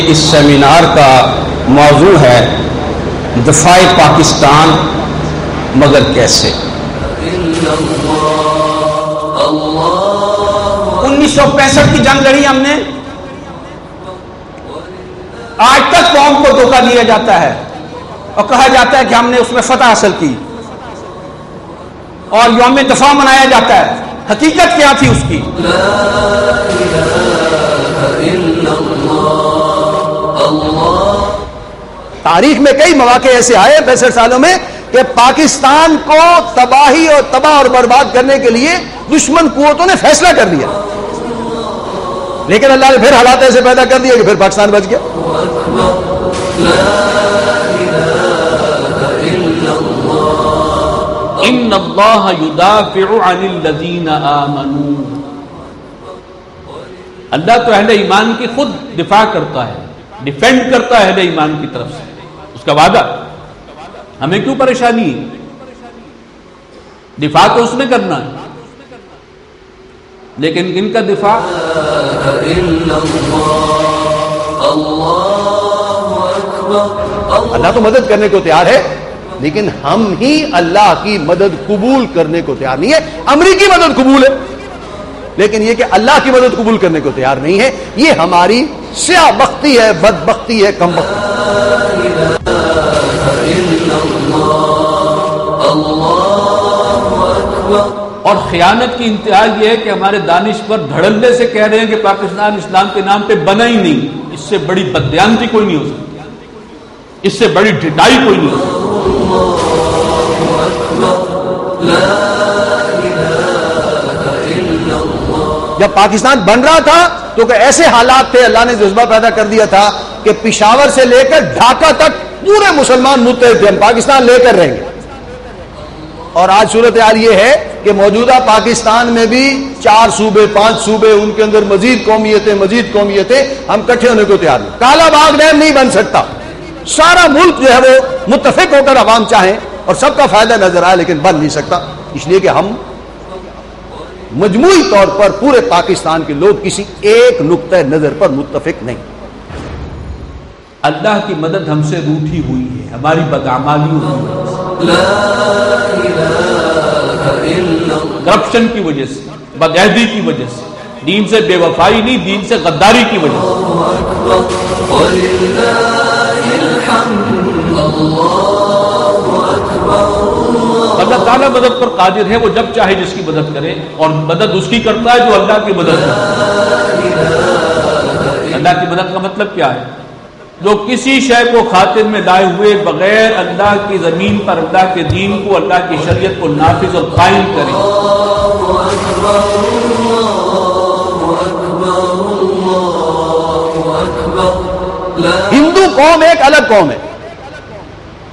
اس seminar کا موضوع ہے دفاع پاکستان، مگر کیسے۔ 1965 کی جنگ لڑی ہم نے، آج تک قوم کو دھوکہ دیا جاتا ہے اور کہا جاتا ہے کہ ہم نے اس میں فتح حاصل کی اور یوم دفاع منایا جاتا ہے۔ حقیقت کیا تھی اس کی؟ تاریخ میں کئی مواقع ایسے آئے 65 سالوں میں کہ پاکستان کو تباہی اور تباہ اور برباد کرنے کے لیے دشمن قوتوں نے فیصلہ کر لیا، لیکن اللہ نے پھر حالات ایسے پیدا کر دیے کہ پھر پاکستان بچ گیا۔ ان اللہ یدافع عن الذین آمنوا، اللہ تو اہل ایمان کی خود دفاع کرتا ہے، ڈیفینڈ کرتا ہے اہل ایمان کی طرف سے، اس کا وعدہ۔ ہمیں کیوں پریشانی ہے؟ دفاع تو اس نے کرنا ہے، لیکن ان کا دفاع اللہ تو مدد کرنے کو تیار ہے، لیکن ہم ہی اللہ کی مدد قبول کرنے کو تیار نہیں ہے۔ امریکی مدد قبول ہے، لیکن یہ کہ اللہ کی مدد قبول کرنے کو تیار نہیں ہے، یہ ہماری سیاہ بختی ہے، بدبختی ہے، کم بختی۔ اور خیانت کی انتہا یہ ہے کہ ہمارے دانشور دھڑلے سے کہہ رہے ہیں کہ پاکستان اسلام کے نام پہ بنا ہی نہیں۔ اس سے بڑی بددیانتی کوئی نہیں ہو سکتی، اس سے بڑی ڈھٹائی کوئی نہیں ہو سکتی۔ جب پاکستان بن رہا تھا تو کہ ایسے حالات تھے، اللہ نے جذبہ پیدا کر دیا تھا کہ پشاور سے لے کر ڈھاکہ تک پورے مسلمان متحد تھے، ہم پاکستان لے کر رہیں گے۔ اور آج صورتحال یہ ہے کہ موجودہ پاکستان میں بھی 4 صوبے 5 صوبے، ان کے اندر مزید قومیتیں، ہم کٹھے ہونے کو تیار نہیں۔ کالا باغ ڈیم نہیں بن سکتا، سارا ملک جو ہے وہ متفق ہو کر عوام چاہیں اور سب کا فائدہ نظر آئے، لیکن بن نہیں سکتا، اس لیے کہ ہم مجموعی طور پر پورے پاکستان کے لوگ کسی ایک نقطہ نظر پر متفق نہیں۔ اللہ کی مدد ہم سے روٹھی ہوئی ہے، ہماری بدعمالیوں کی وجہ سے، کرپشن کی وجہ سے، بدعہدی کی وجہ سے، دین سے بے وفائی نہیں، دین سے غداری کی وجہ سے۔ اللہ تعالیٰ مدد پر قادر ہے، وہ جب چاہے جس کی مدد کرے، اور مدد اس کی کرتا ہے جو اللہ کی مدد کرتا ہے۔ اللہ کی مدد کا مطلب کیا ہے؟ جو کسی شے کو خاطر میں لائے ہوئے بغیر اللہ کی زمین پر اللہ کے دین کو، اللہ کی شریعت کو نافذ اور قائم کرے۔ ہندو قوم ایک الگ قوم ہے،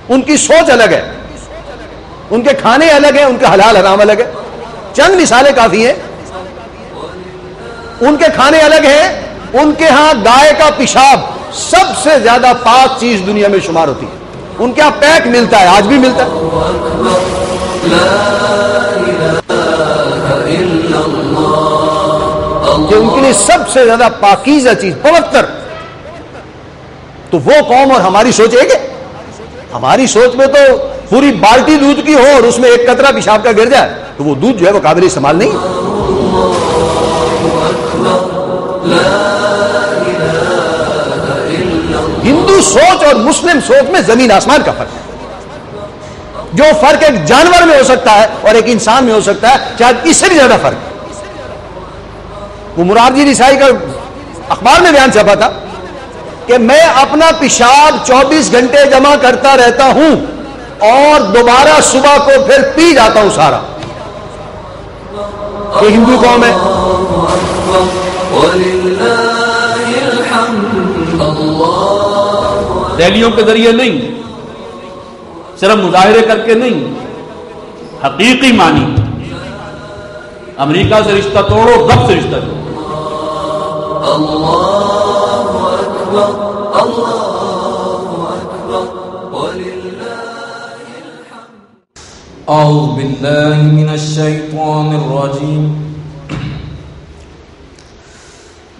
ان کی سوچ الگ ہے، ان کے کھانے الگ ہیں، ان کے حلال حرام الگ ہے۔ چند مثالیں کافی ہیں۔ ان کے کھانے الگ ہیں، ان کے ہاں گائے کا پیشاب سب سے زیادہ پاک چیز دنیا میں شمار ہوتی ہے، ان کے ہاں پیک ملتا ہے، آج بھی ملتا ہے۔ کہ ان کے لیے سب سے زیادہ پاکیزہ چیز، پوتر۔ تو وہ قوم اور ہماری سوچ ایک ہے؟ ہماری سوچ میں تو پوری بالٹی دودھ کی ہو اور اس میں ایک قطرہ پیشاب کا گر جائے تو وہ دودھ جو ہے وہ قابل استعمال نہیں ہے۔ ہندو سوچ اور مسلم سوچ میں زمین آسمان کا فرق ہے۔ جو فرق ایک جانور میں ہو سکتا ہے اور ایک انسان میں ہو سکتا ہے، شاید اس سے بھی زیادہ فرق ہے۔ وہ مرارجی دیسائی کا اخبار میں بیان چھپا تھا کہ میں اپنا پیشاب 24 گھنٹے جمع کرتا رہتا ہوں اور دوبارہ صبح کو پھر پی جاتا ہوں سارا۔ یہ ہندو قوم ہے۔ ریلیوں کے ذریعے نہیں، صرف مظاہرے کر کے نہیں، حقیقی معنی امریکہ سے رشتہ توڑو، رب سے رشتہ توڑو۔ أعوذ بالله من الشيطان الرجيم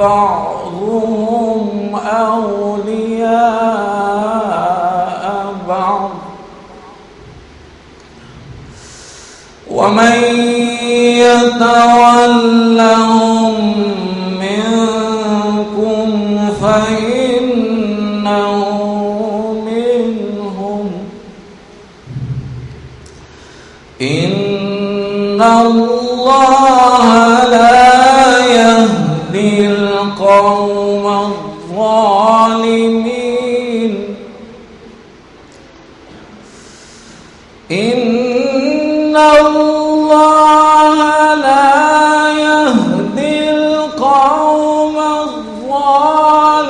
بعضهم أولياء بعض ومن يتولهم منكم فإنه منهم إن الله لا يهدي القوم الظالمين. إن الله لا يهدي القوم الظالمين.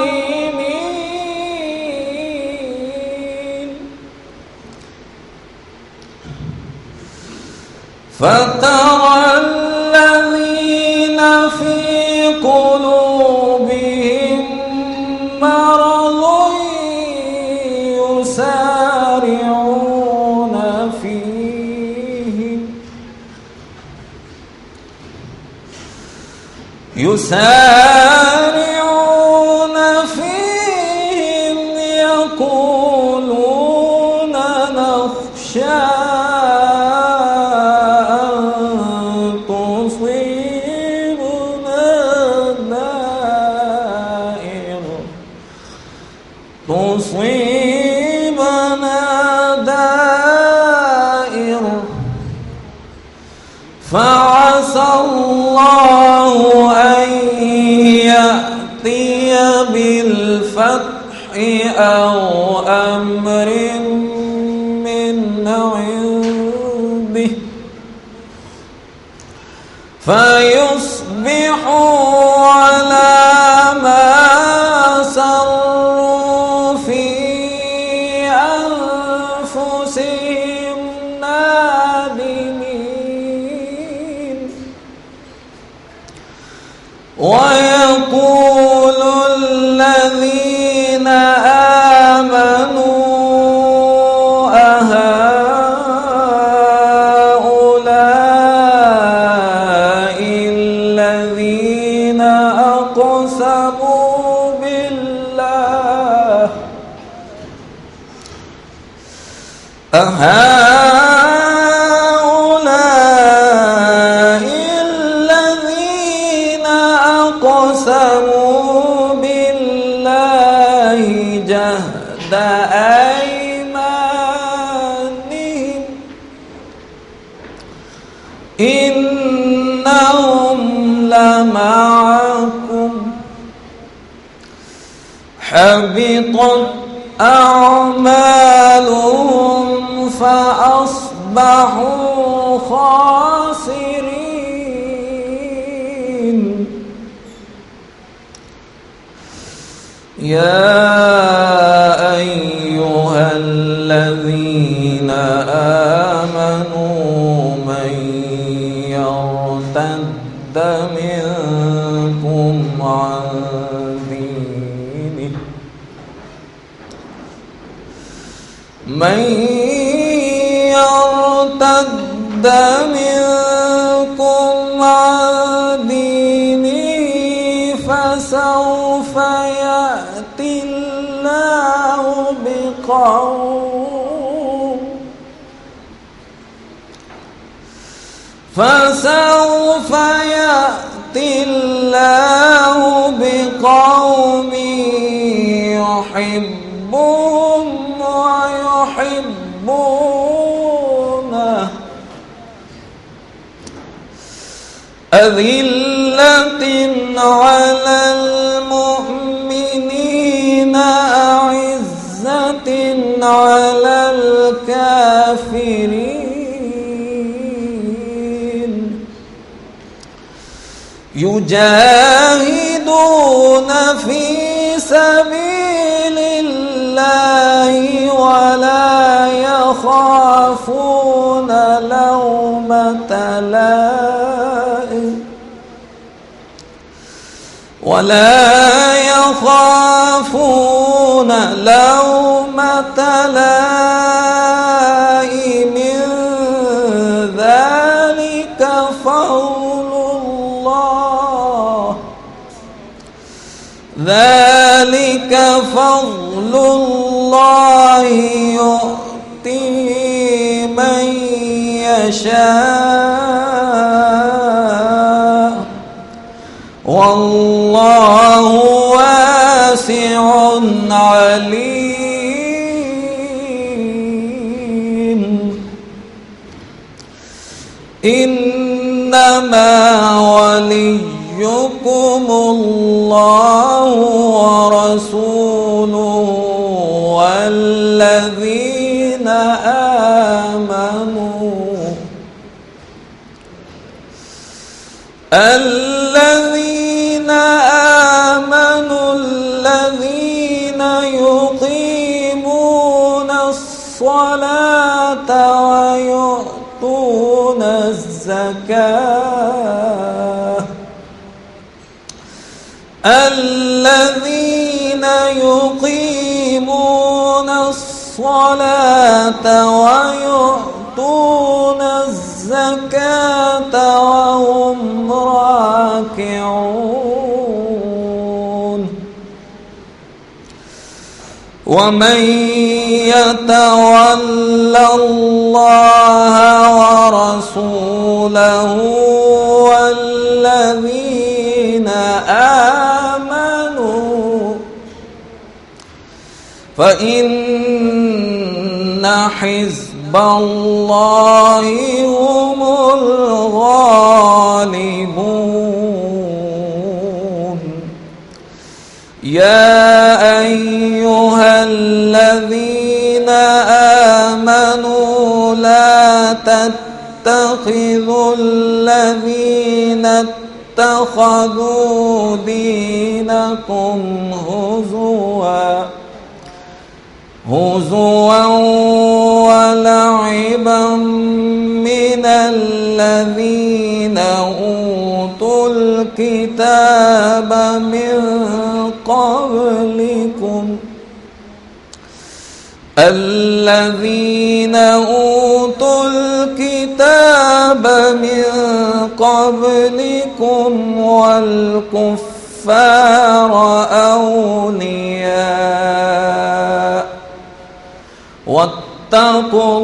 فترى الذين في قلوبهم مرض يسارعون فيهم يقولون نخشى تصيبنا دائر فعسى الله أن يأتي بالفتح أو أمر من عنده فيصبحوا على ما سروا في أنفسهم نادمين. ويقول الذين آمنوا أهؤلاء الذين أقسموا بالله أهؤلاء الذين أقسموا بالله جهد أيمانهم إنهم لمعكم حبطت أعمالهم فأصبحوا خاسرين. يا أيها الذين آمنوا من يرتد منكم عن دينه من يرتد منكم عن دينه فسوف يأتي الله بقوم يحبهم ويحبونه أذلة على المؤمنين أعزة على الكافرين يجاهدون في سبيل الله ولا يخافون لومة لائم ذلك فضل الله يؤتيه من يشاء والله واسع عليم. إنما وليكم الله ورسوله والذين آمنوا الذين يقيمون الصلاة ويؤتون الزكاة الذين يقيمون الصلاة ويؤتون الزكاة وهم راكعون. ومن يتول الله ورسوله والذين آمنوا فإن حزب الله هم الغالبون. يا أيها الذين آمنوا لا تتخذوا الذين اتخذوا دينكم هزوا ولعبا من الذين أوتوا الكتاب من قبلكم والكفار أولياء واتقوا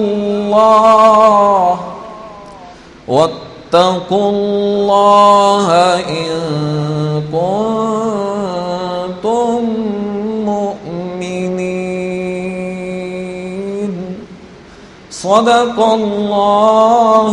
الله إن كنتم مؤمنين. صدق الله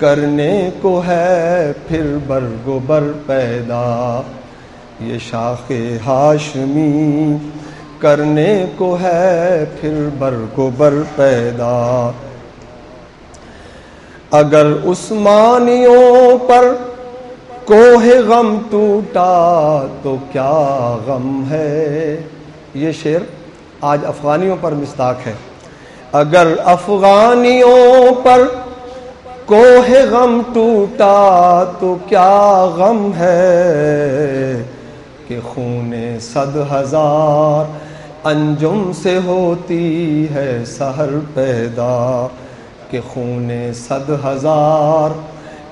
کرنے کو ہے پھر برگ و بر پیدا، یہ شاخ ہاشمی کرنے کو ہے پھر برگ و بر پیدا۔ اگر عثمانیوں پر کوہ غم ٹوٹا تو کیا غم ہے، یہ شعر آج افغانیوں پر مصداق ہے۔ اگر افغانیوں پر کوہ غم ٹوٹا تو کیا غم ہے، کہ خون 100,000 انجم سے ہوتی ہے سحر پیدا، کہ خون 100,000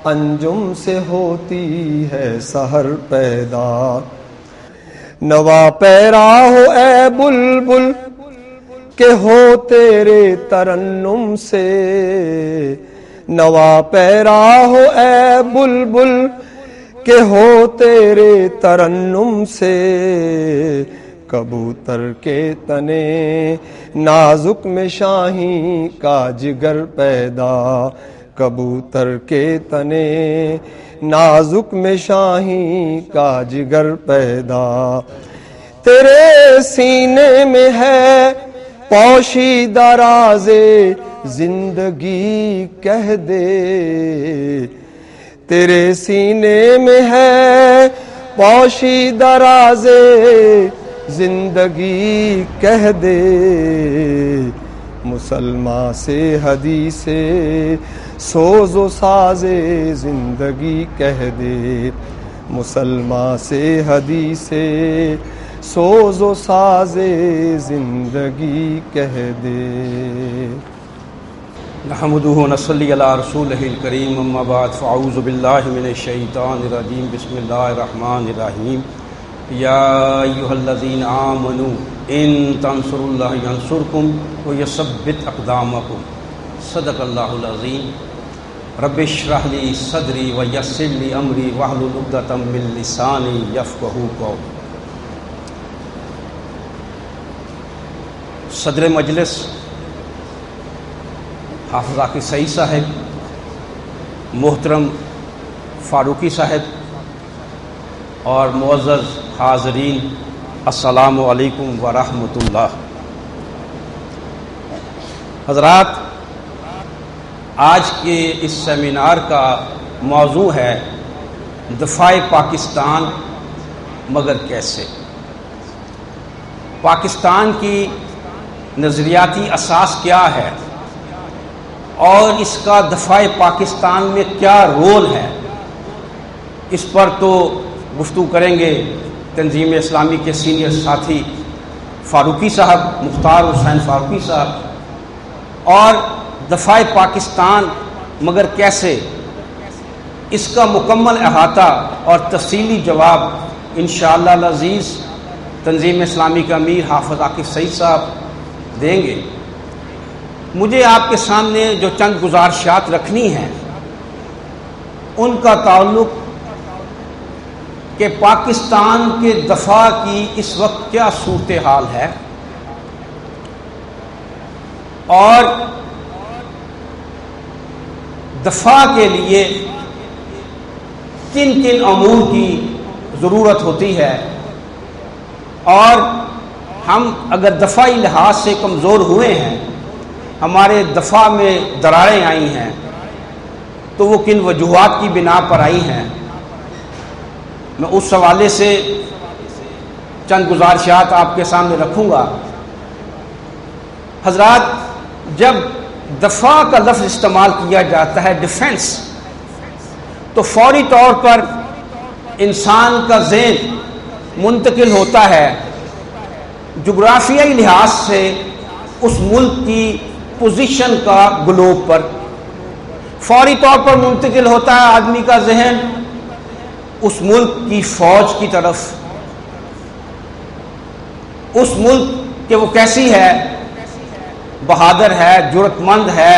انجم سے ہوتی ہے سحر پیدا۔ نوا پیرا ہو اے بلبل کہ ہو تیرے ترنم سے، نوا پیرا ہو اے بلبل کہ ہو تیرے ترنم سے، کبوتر کے تنے نازک میں شاہین کا جگر پیدا، کبوتر کے تنے نازک میں شاہین کا جگر پیدا۔ تیرے سینے میں ہے پوشیدہ راز زندگی کہہ دے، تیرے سینے میں ہے پوشیدہ راز زندگی کہہ دے، مسلمان سے حدیث سوز و ساز زندگی کہہ دے، مسلمان سے حدیث سوز و ساز زندگی کہہ دے۔ نحمدہ و نصلی علی رسولہ الکریم، اما بعد فاعوذ باللہ من الشیطان الرجیم، بسم اللہ الرحمن الرحیم۔ یا ایھا الذین آمنوا ان تنصروا اللہ ینصرکم ویثبت اقدامکم، صدق اللہ العظیم۔ رب اشرح لی صدری ویسر لی امری واحلل عقدۃ من لسانی یفقہوا قولی۔ صدر مجلس حافظ عاقب سعید صاحب، محترم فاروقی صاحب اور معزز حاضرین، السلام علیکم ورحمۃ اللہ۔ حضرات، آج کے اس سیمینار کا موضوع ہے دفاع پاکستان مگر کیسے۔ پاکستان کی نظریاتی اساس کیا ہے اور اس کا دفاع پاکستان میں کیا رول ہے، اس پر تو گفتگو کریں گے تنظیم اسلامی کے سینئر ساتھی فاروقی صاحب، مختار حسین فاروقی صاحب، اور دفاع پاکستان مگر کیسے، اس کا مکمل احاطہ اور تفصیلی جواب انشاءاللہ العزیز تنظیم اسلامی کے امیر حافظ عاقب سعید صاحب دیں گے۔ مجھے آپ کے سامنے جو چند گزارشات رکھنی ہیں ان کا تعلق کہ پاکستان کے دفاع کی اس وقت کیا صورتحال ہے اور دفاع کے لیے کن کن امور کی ضرورت ہوتی ہے، اور ہم اگر دفاعی لحاظ سے کمزور ہوئے ہیں، ہمارے دفاع میں دراریں آئی ہیں، تو وہ کن وجوہات کی بنا پر آئی ہیں۔ میں اس حوالے سے چند گزارشات آپ کے سامنے رکھوں گا۔ حضرات، جب دفاع کا لفظ استعمال کیا جاتا ہے، ڈیفنس، تو فوری طور پر انسان کا ذہن منتقل ہوتا ہے جغرافیائی لحاظ سے اس ملک کی پوزیشن کا گلوب پر، فوری طور پر منتقل ہوتا ہے آدمی کا ذہن اس ملک کی فوج کی طرف، اس ملک کہ وہ کیسی ہے، بہادر ہے، جرأت مند ہے،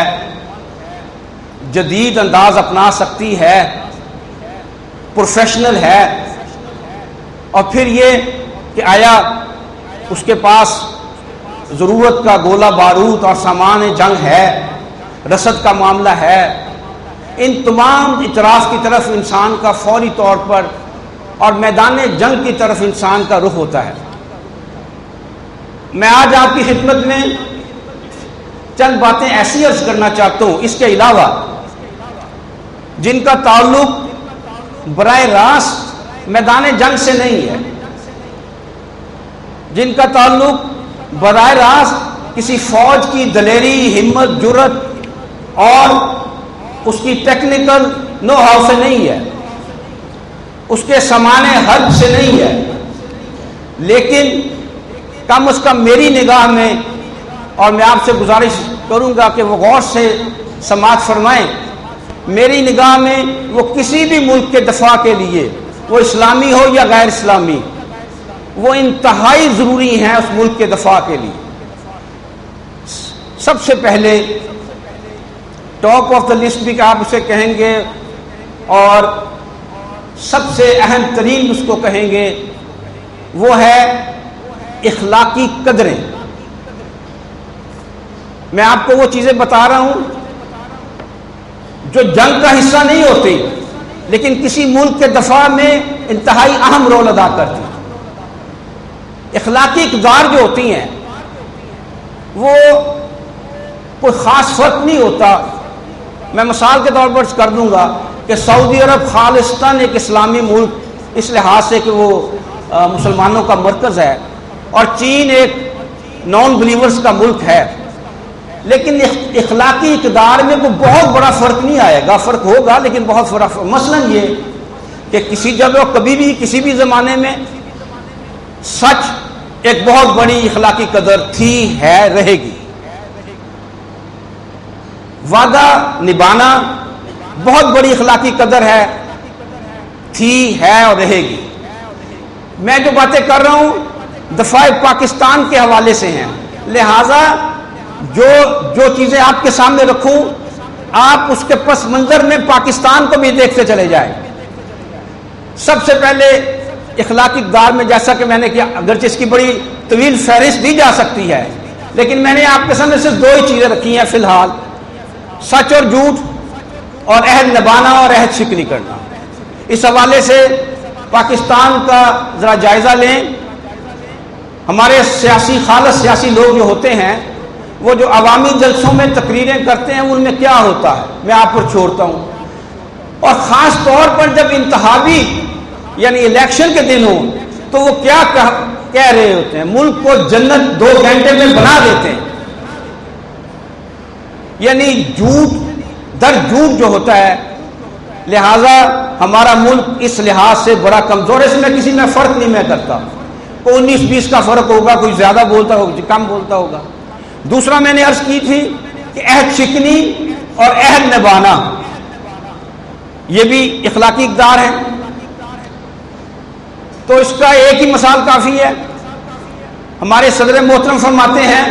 جدید انداز اپنا سکتی ہے، پروفیشنل ہے، اور پھر یہ کہ آیا اس کے پاس ضرورت کا گولہ بارود اور سامان جنگ ہے، رسد کا معاملہ ہے۔ ان تمام اعتراض کی طرف انسان کا فوری طور پر اور میدان جنگ کی طرف انسان کا رخ ہوتا ہے۔ میں آج آپ کی خدمت میں چند باتیں ایسی عرض کرنا چاہتا ہوں اس کے علاوہ جن کا تعلق براہ راست میدان جنگ سے نہیں ہے، جن کا تعلق براہ راست کسی فوج کی دلیری، ہمت، جرت اور اس کی ٹیکنیکل نو ہاؤ سے نہیں ہے، اس کے سامان حرب سے نہیں ہے، لیکن کم از کم میری نگاہ میں، اور میں آپ سے گزارش کروں گا کہ وہ غور سے سماعت فرمائیں، میری نگاہ میں وہ کسی بھی ملک کے دفاع کے لیے، وہ اسلامی ہو یا غیر اسلامی، وہ انتہائی ضروری ہیں اس ملک کے دفاع کے لیے۔ سب سے پہلے ٹاپ آف دا لسٹ بھی کہ آپ اسے کہیں گے اور سب سے اہم ترین اس کو کہیں گے، وہ ہے اخلاقی قدریں۔ میں آپ کو وہ چیزیں بتا رہا ہوں جو جنگ کا حصہ نہیں ہوتی لیکن کسی ملک کے دفاع میں انتہائی اہم رول ادا کرتی ہیں۔ اخلاقی اقدار جو ہوتی ہیں وہ کوئی خاص فرق نہیں ہوتا۔ میں مثال کے طور پر کر دوں گا کہ سعودی عرب خالصتاً ایک اسلامی ملک اس لحاظ سے کہ وہ مسلمانوں کا مرکز ہے، اور چین ایک نان بلیورز کا ملک ہے، لیکن اخلاقی اقدار میں کوئی بہت بڑا فرق نہیں آئے گا، فرق ہوگا لیکن بہت بڑا فرق۔ مثلاً یہ کہ کسی جگہ کبھی بھی کسی بھی زمانے میں سچ ایک بہت بڑی اخلاقی قدر تھی، ہے، رہے گی۔ وعدہ نبھانا بہت بڑی اخلاقی قدر ہے، تھی، ہے اور رہے گی۔ میں جو باتیں کر رہا ہوں دفاع پاکستان کے حوالے سے ہیں، لہذا جو چیزیں آپ کے سامنے رکھوں آپ اس کے پس منظر میں پاکستان کو بھی دیکھتے چلے جائیں۔ سب سے پہلے اخلاقی اقدار میں، جیسا کہ میں نے کیا، اگرچہ اس کی بڑی طویل فہرست دی جا سکتی ہے لیکن میں نے آپ کے سامنے صرف دو ہی چیزیں رکھی ہیں فی الحال، سچ اور جھوٹ، اور عہد نبھانا اور عہد شکنی کرنا۔ اس حوالے سے پاکستان کا ذرا جائزہ لیں۔ ہمارے خالص سیاسی لوگ جو ہوتے ہیں وہ جو عوامی جلسوں میں تقریریں کرتے ہیں ان میں کیا ہوتا ہے میں آپ پر چھوڑتا ہوں، اور خاص طور پر جب انتخابی یعنی الیکشن کے دن ہوں تو وہ کیا کہہ رہے ہوتے ہیں، ملک کو جنت 2 گھنٹے میں بنا دیتے ہیں۔ یعنی جھوٹ در جھوٹ جو ہوتا ہے، لہذا ہمارا ملک اس لحاظ سے بڑا کمزور ہے۔ اس میں کسی میں فرق نہیں میں کرتا، کوئی 19-20 کا فرق ہوگا، کوئی زیادہ بولتا ہوگا، کم بولتا ہوگا۔ دوسرا میں نے عرض کی تھی کہ عہد شکنی اور عہد نبھانا یہ بھی اخلاقی اقدار ہے، تو اس کا ایک ہی مثال کافی ہے۔ ہمارے صدر محترم فرماتے ہیں،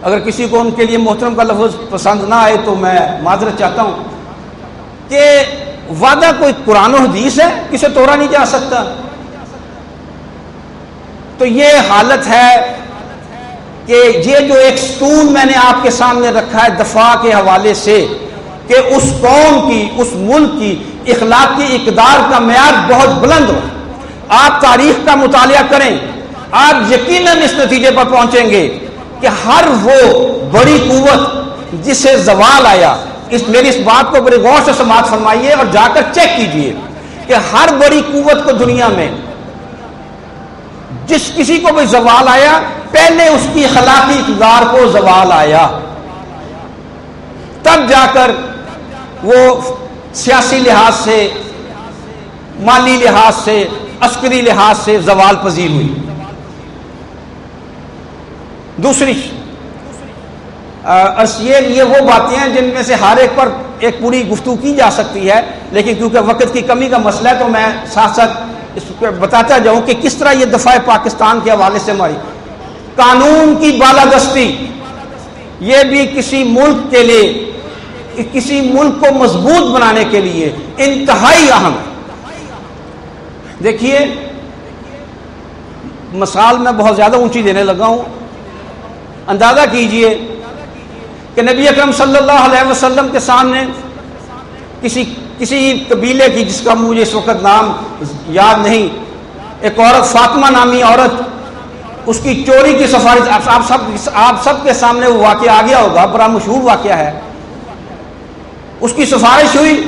اگر کسی کو ان کے لیے محترم کا لفظ پسند نہ آئے تو میں معذرت چاہتا ہوں، کہ وعدہ کوئی قرآن و حدیث ہے، کسے توڑا نہیں جا سکتا۔ تو یہ حالت ہے کہ یہ جو ایک ستون میں نے آپ کے سامنے رکھا ہے دفاع کے حوالے سے، کہ اس قوم کی، اس ملک کی اخلاقی اقدار کا معیار بہت بلند ہو۔ آپ تاریخ کا مطالعہ کریں، آپ یقیناً اس نتیجے پر پہنچیں گے کہ ہر وہ بڑی قوت جسے زوال آیا، میری اس بات کو بڑے غور سے سماعت فرمائیے اور جا کر چیک کیجئے کہ ہر بڑی قوت کو دنیا میں جس کسی کو بھی زوال آیا، پہلے اس کی اخلاقی اقدار کو زوال آیا، تب جا کر وہ سیاسی لحاظ سے، مالی لحاظ سے، عسکری لحاظ سے زوال پذیر ہوئی۔ دوسری یہ وہ باتیں ہیں جن میں سے ہر ایک پر ایک پوری گفتگو کی جا سکتی ہے، لیکن کیونکہ وقت کی کمی کا مسئلہ ہے تو میں ساتھ ساتھ اس پہ بتاتا جاؤں کہ کس طرح یہ دفاع پاکستان کے حوالے سے ہماری قانون کی بالادستی، یہ بھی کسی ملک کے لیے، کسی ملک کو مضبوط بنانے کے لیے انتہائی اہم ہے۔ دیکھیے مثال میں بہت زیادہ اونچی دینے لگا ہوں، اندازہ کیجئے کہ نبی اکرم صلی اللہ علیہ وسلم کے سامنے کسی قبیلے کی جس کا مجھے اس وقت نام یاد نہیں، ایک عورت فاطمہ نامی عورت، اس کی چوری کی سفارش، آپ سب کے سامنے وہ واقعہ آ گیا ہوگا، بڑا مشہور واقعہ ہے. اس کی سفارش ہوئی،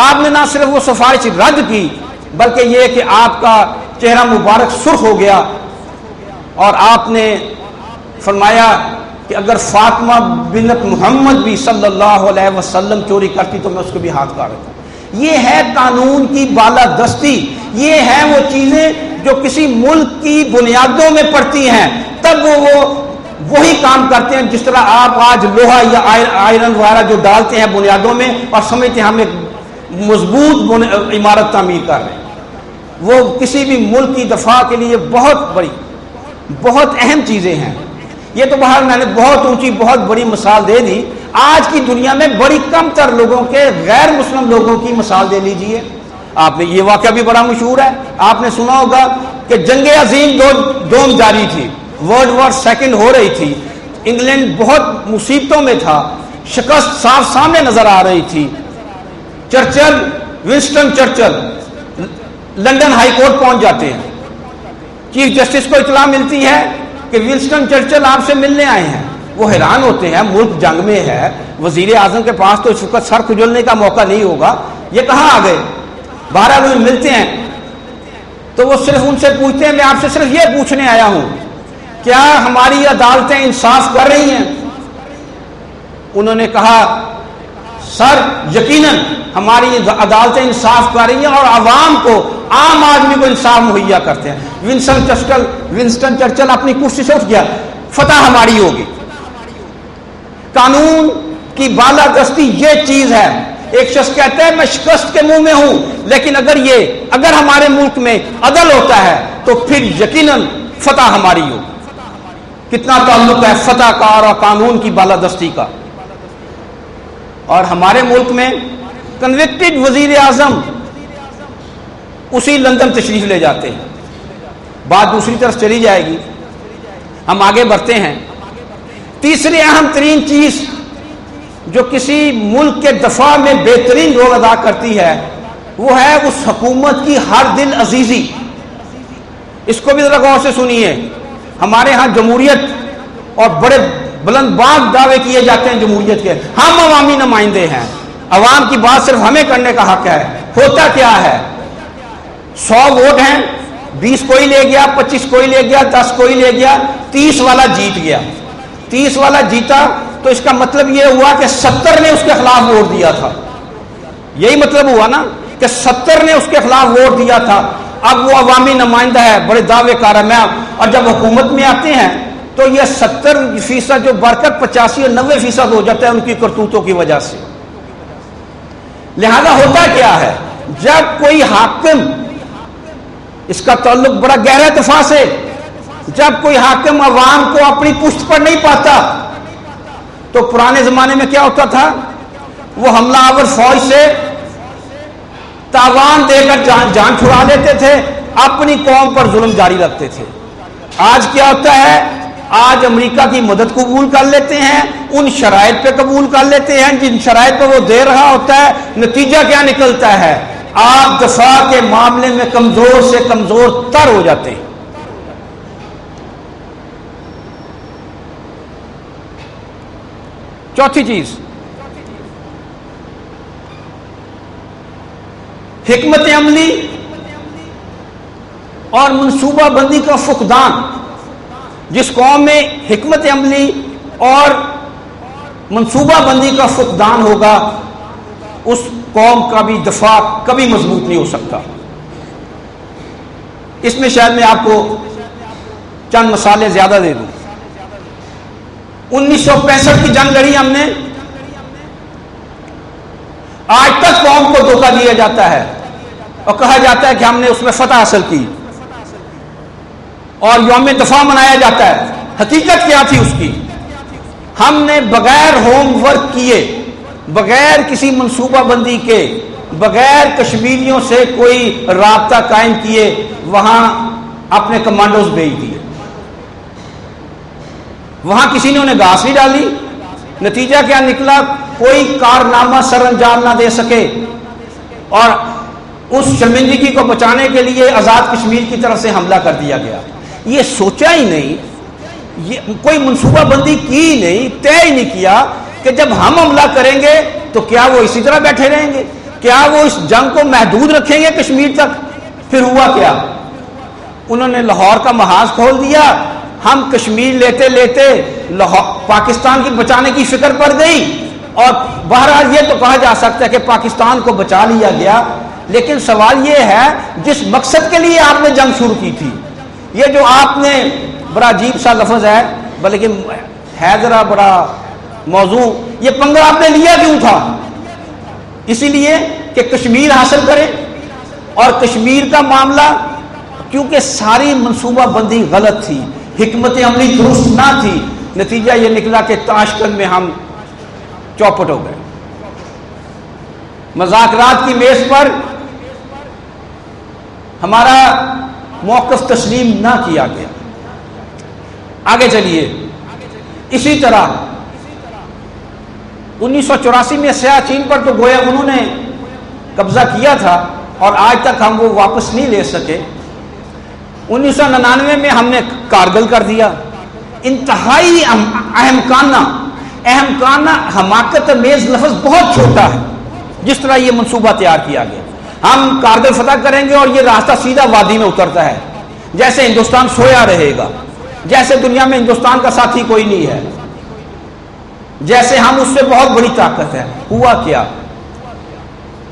آپ نے نہ صرف وہ سفارش رد کی بلکہ یہ کہ آپ کا چہرہ مبارک سرخ ہو گیا اور آپ نے فرمایا کہ اگر فاطمہ بنت محمد بھی صلی اللہ علیہ وسلم چوری کرتی تو میں اس کو بھی ہاتھ کاٹ دیتا. یہ ہے قانون کی بالادستی، یہ ہیں وہ چیزیں جو کسی ملک کی بنیادوں میں پڑتی ہیں، تب وہ وہی کام کرتے ہیں جس طرح آپ آج لوہا یا آئرن وغیرہ جو ڈالتے ہیں بنیادوں میں اور سمجھتے ہیں ہم ایک مضبوط عمارت تعمیر کر رہے ہیں. وہ کسی بھی ملک کی دفاع کے لیے بہت اہم چیزیں ہیں. یہ تو باہر میں نے بہت اونچی بہت بڑی مثال دے دی. آج کی دنیا میں بڑی کم تر لوگوں کے غیر مسلم لوگوں کی مثال دے لیجئے. آپ نے یہ واقعہ بھی بڑا مشہور ہے، آپ نے سنا ہوگا کہ جنگ عظیم دوم جاری تھی، ورلڈ وار سیکنڈ ہو رہی تھی، انگلینڈ بہت مصیبتوں میں تھا، شکست صاف سامنے نظر آ رہی تھی. Winston Churchill London high court پہنچ جاتے ہیں. چیف جسٹس کو اطلاع ملتی ہے کہ ونسٹن چرچل آپ سے ملنے آئے ہیں. وہ حیران ہوتے ہیں، ملک جنگ میں ہے، وزیر اعظم کے پاس تو اس وقت سر کھجولنے کا موقع نہیں ہوگا، یہ کہاں آ گئے؟ بہرحال وہ ملتے ہیں تو وہ صرف ان سے پوچھتے ہیں میں آپ سے صرف یہ پوچھنے آیا ہوں کیا ہماری عدالتیں انصاف کر رہی ہیں؟ انہوں نے کہا سر یقیناً ہماری عدالتیں انصاف کر رہی ہیں اور عوام کو، عام آدمی کو انصاف مہیا کرتے ہیں. ونسٹن چرچل اپنی کرسی سے اٹھ گیا، فتح ہماری ہوگی. قانون کی بالادستی یہ چیز ہے. ایک شخص کہتا ہے میں شکست کے منہ میں ہوں، لیکن اگر ہمارے ملک میں عدل ہوتا ہے تو پھر یقیناً فتح ہماری ہوگی. کتنا تعلق ہے فتح کا اور قانون کی بالادستی کا. اور ہمارے ملک میں کنوکٹڈ وزیر اعظم اسی لندن تشریف لے جاتے ہیں. بات دوسری طرف چلی جائے گی. ہم آگے بڑھتے ہیں. تیسری اہم ترین چیز جو کسی ملک کے دفاع میں بہترین رول ادا کرتی ہے وہ ہے اس حکومت کی ہر دل عزیزی. اس کو بھی ذرا غور سے سنیے. ہمارے ہاں جمہوریت اور بڑے بلند باغ دعوے کیے جاتے ہیں جمہوریت کے، ہم عوامی نمائندے ہیں، عوام کی بات صرف ہمیں کرنے کا حق ہے. ہوتا کیا ہے؟ 100 ووٹ ہیں، 20 کوئی لے گیا، 25 کوئی لے گیا، 10 کوئی لے گیا، 30 والا جیت گیا. 30 والا جیتا تو اس کا مطلب یہ ہوا کہ 70 نے اس کے خلاف ووٹ دیا تھا. یہی مطلب ہوا نا کہ 70 نے اس کے خلاف ووٹ دیا تھا. اب وہ عوامی نمائندہ ہے، بڑے دعوے کار ہے. اور جب حکومت میں آتے ہیں تو یہ 70% جو برکت 85 اور 90% ہو جاتا ہے ان کی کرتوتوں کی وجہ سے. لہذا ہوتا کیا ہے جب کوئی حاکم، اس کا تعلق بڑا گہرا دفاع سے، جب کوئی حاکم عوام کو اپنی پشت پر نہیں پاتا تو پرانے زمانے میں کیا ہوتا تھا؟ وہ حملہ آور فوج سے تاوان دے کر جان چھڑا لیتے تھے، اپنی قوم پر ظلم جاری رکھتے تھے. آج کیا ہوتا ہے؟ آج امریکہ کی مدد قبول کر لیتے ہیں، ان شرائط پہ قبول کر لیتے ہیں جن شرائط پہ وہ دے رہا ہوتا ہے. نتیجہ کیا نکلتا ہے؟ آپ دفاع کے معاملے میں کمزور سے کمزور تر ہو جاتے ہیں. چوتھی چیز، حکمت عملی اور منصوبہ بندی کا فقدان. جس قوم میں حکمت عملی اور منصوبہ بندی کا فقدان ہوگا اس قوم کا بھی دفاع کبھی مضبوط نہیں ہو سکتا. اس میں شاید میں آپ کو چند مثالیں زیادہ دے دوں. 1965 کی جنگ لڑی ہم نے. آج تک قوم کو دھوکہ دیا جاتا ہے اور کہا جاتا ہے کہ ہم نے اس میں فتح حاصل کی اور یوم دفاع منایا جاتا ہے. حقیقت کیا تھی اس کی؟ ہم نے بغیر ہوم ورک کیے، بغیر کسی منصوبہ بندی کے، بغیر کشمیریوں سے کوئی رابطہ قائم کیے وہاں اپنے کمانڈوز بھیج دیے. وہاں کسی نے انہیں گھاس نہیں ڈالی، نتیجہ کیا نکلا؟ کوئی کارنامہ سر انجام نہ دے سکے، اور اس شرمندگی کو بچانے کے لیے آزاد کشمیر کی طرف سے حملہ کر دیا گیا۔ یہ سوچا ہی نہیں، یہ کوئی منصوبہ بندی کی نہیں، طے ہی نہیں کیا کہ جب ہم حملہ کریں گے تو کیا وہ اسی طرح بیٹھے رہیں گے؟ کیا وہ اس جنگ کو محدود رکھیں گے کشمیر تک؟ پھر ہوا کیا؟ انہوں نے لاہور کا محاذ کھول دیا، ہم کشمیر لیتے لیتے پاکستان کی بچانے کی فکر پڑ گئی، اور بہرحال یہ تو کہا جا سکتا ہے کہ پاکستان کو بچا لیا گیا، لیکن سوال یہ ہے جس مقصد کے لیے آپ نے جنگ شروع کی تھی، یہ جو آپ نے بڑا عجیب سا لفظ ہے بلکہ ہے ذرا بڑا موضوع، یہ پنگا آپ نے لیا کیوں تھا؟ اسی لیے کہ کشمیر حاصل کریں، اور کشمیر کا معاملہ کیونکہ ساری منصوبہ بندی غلط تھی، حکمت عملی درست نہ تھی، نتیجہ یہ نکلا کہ تاشکند میں ہم چوپٹ ہو گئے۔ مذاکرات کی میز پر ہمارا موقف تسلیم نہ کیا گیا۔ آگے چلیے، اسی طرح 1984 میں سیاہ چین پر تو گویا انہوں نے قبضہ کیا تھا اور آج تک ہم وہ واپس نہیں لے سکے۔ 1999 میں ہم نے کارگل کر دیا، انتہائی اہمکانہ حماقت امیز لفظ بہت چھوٹا ہے جس طرح یہ منصوبہ تیار کیا گیا۔ ہم کارگل فتح کریں گے اور یہ راستہ سیدھا وادی میں اترتا ہے، جیسے ہندوستان سویا رہے گا، جیسے دنیا میں ہندوستان کا ساتھی کوئی نہیں ہے، جیسے ہم اس سے بہت بڑی طاقت ہے۔ ہوا کیا؟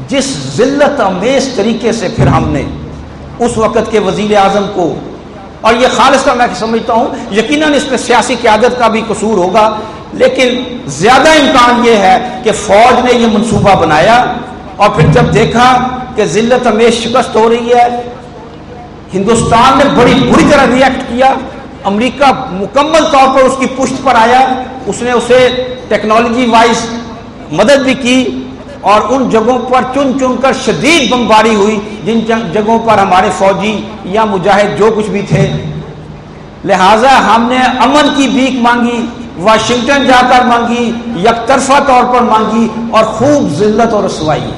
جس ذلت امیز طریقے سے پھر ہم نے اس وقت کے وزیر اعظم کو، اور یہ خالص کا میں سمجھتا ہوں یقیناً اس پہ سیاسی قیادت کا بھی قصور ہوگا، لیکن زیادہ امکان یہ ہے کہ فوج نے یہ منصوبہ بنایا اور پھر جب دیکھا کہ ذلت امیز شکست ہو رہی ہے، ہندوستان نے بڑی بری طرح ری ایکٹ کیا، امریکہ مکمل طور پر اس کی پشت پر آیا، اس نے اسے ٹیکنالوجی وائز مدد بھی کی، اور ان جگہوں پر چن چن کر شدید بمباری ہوئی جن جگہوں پر ہمارے فوجی یا مجاہد جو کچھ بھی تھے۔ لہٰذا ہم نے امن کی بھیک مانگی، واشنگٹن جا کر مانگی، یک طرفہ طور پر مانگی، اور خوب ذلت اور رسوائی۔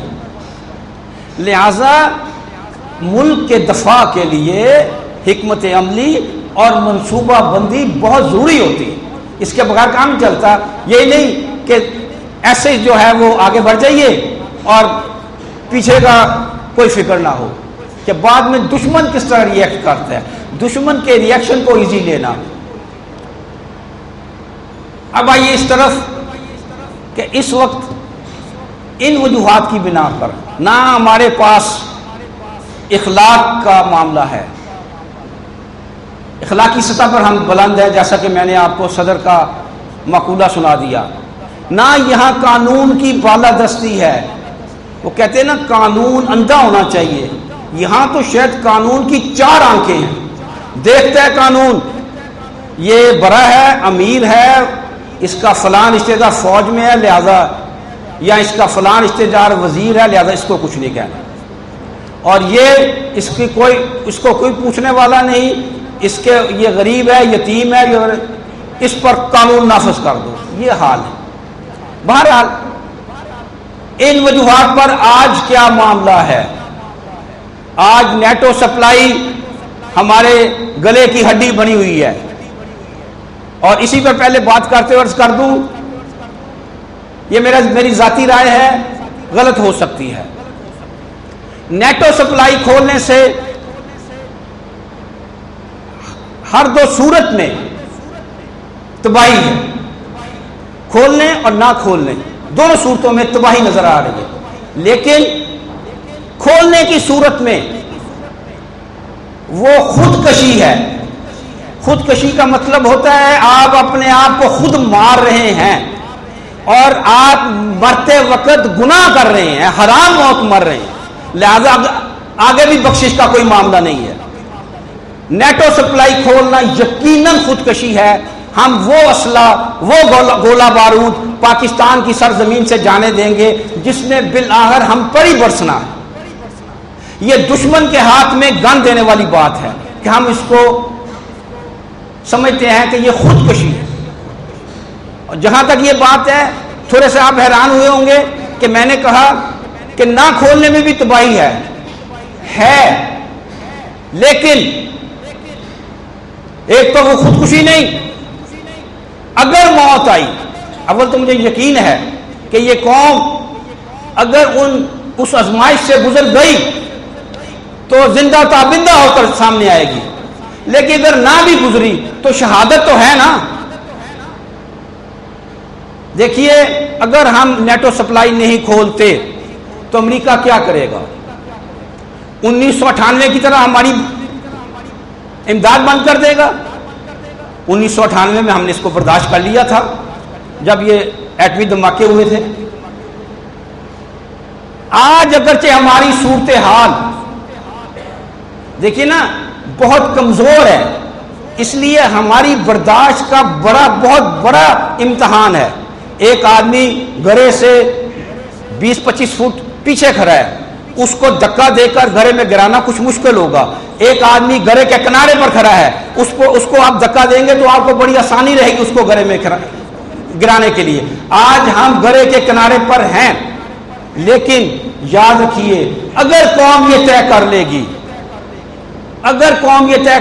لہٰذا ملک کے دفاع کے لیے حکمت عملی اور منصوبہ بندی بہت ضروری ہوتی ہے، اس کے بغیر کام چلتا۔ یہی نہیں کہ ایسے جو ہے وہ آگے بڑھ جائیے اور پیچھے کا کوئی فکر نہ ہو کہ بعد میں دشمن کس طرح ری ایکٹ کرتا ہے، دشمن کے ری ایکشن کو ایزی لینا۔ اب آئیے اس طرف کہ اس وقت ان وجوہات کی بنا پر نہ ہمارے پاس اخلاق کا معاملہ ہے، اخلاقی سطح پر ہم بلند ہیں، جیسا کہ میں نے آپ کو صدر کا مقولہ سنا دیا، نہ یہاں قانون کی بالادستی ہے۔ وہ کہتے ہیں نا قانون اندھا ہونا چاہیے، یہاں تو شاید قانون کی 4 آنکھیں ہیں، دیکھتا ہے قانون، یہ بڑا ہے، امیر ہے، اس کا فلاں رشتہ دار فوج میں ہے لہذا، یا اس کا فلاں رشتہ دار وزیر ہے لہذا اس کو کچھ نہیں کہنا، اور یہ اس کو کوئی پوچھنے والا نہیں، اس کے یہ غریب ہے، یتیم ہے، اس پر قانون نافذ کر دو، یہ حال ہے۔ بہرحال ان وجوہات پر آج کیا معاملہ ہے؟ آج نیٹو سپلائی ہمارے گلے کی ہڈی بنی ہوئی ہے، اور اسی پر پہلے بات کرتے عرض کر دوں، یہ میری ذاتی رائے ہے، غلط ہو سکتی ہے۔ نیٹو سپلائی کھولنے سے ہر 2 صورت میں تباہی ہے، کھولنے اور نہ کھولنے دونوں صورتوں میں تباہی نظر آ رہی ہے، لیکن کھولنے کی صورت میں وہ خودکشی ہے۔ خودکشی کا مطلب ہوتا ہے آپ اپنے آپ کو خود مار رہے ہیں اور آپ مرتے وقت گناہ کر رہے ہیں، حرام موت مر رہے ہیں، لہذا آگے بھی بخشش کا کوئی معاملہ نہیں ہے۔ نیٹو سپلائی کھولنا یقیناً خودکشی ہے۔ ہم وہ اسلحہ، وہ گولہ بارود پاکستان کی سرزمین سے جانے دیں گے جس نے بالآخر ہم پر ہی برسنا ہے۔ یہ دشمن کے ہاتھ میں گن دینے والی بات ہے کہ ہم اس کو سمجھتے ہیں کہ یہ خودکشی ہے، اور جہاں تک یہ بات ہے، تھوڑے سے آپ حیران ہوئے ہوں گے کہ میں نے کہا کہ نہ کھولنے میں بھی تباہی ہے، لیکن ایک تو وہ خودکشی نہیں، اگر موت آئی، اول تو مجھے یقین ہے کہ یہ قوم اگر اس آزمائش سے گزر گئی تو زندہ تابندہ ہو کر سامنے آئے گی، لیکن اگر نہ بھی گزری تو شہادت تو ہے نا۔ دیکھیے اگر ہم نیٹو سپلائی نہیں کھولتے تو امریکہ کیا کرے گا؟ 1998 کی طرح ہماری امداد بند کر دے گا۔ 1998 میں ہم نے اس کو برداشت کر لیا تھا جب یہ ایٹمی دھماکے ہوئے تھے۔ آج اگرچہ ہماری صورتحال دیکھیے نا بہت کمزور ہے، اس لیے ہماری برداشت کا بہت بڑا امتحان ہے۔ ایک آدمی گھرے سے 20-25 فٹ پیچھے کھڑا ہے، اس کو دھکا دے کر گھرے میں گرانا کچھ مشکل ہوگا۔ ایک آدمی گھرے کے کنارے پر کھڑا ہے، اس کو آپ دھکا دیں گے تو آپ کو بڑی آسانی رہے گی اس کو گھرے میں گرانے کے لیے۔ آج ہم گھرے کے کنارے پر ہیں، لیکن یاد رکھیے اگر قوم یہ طے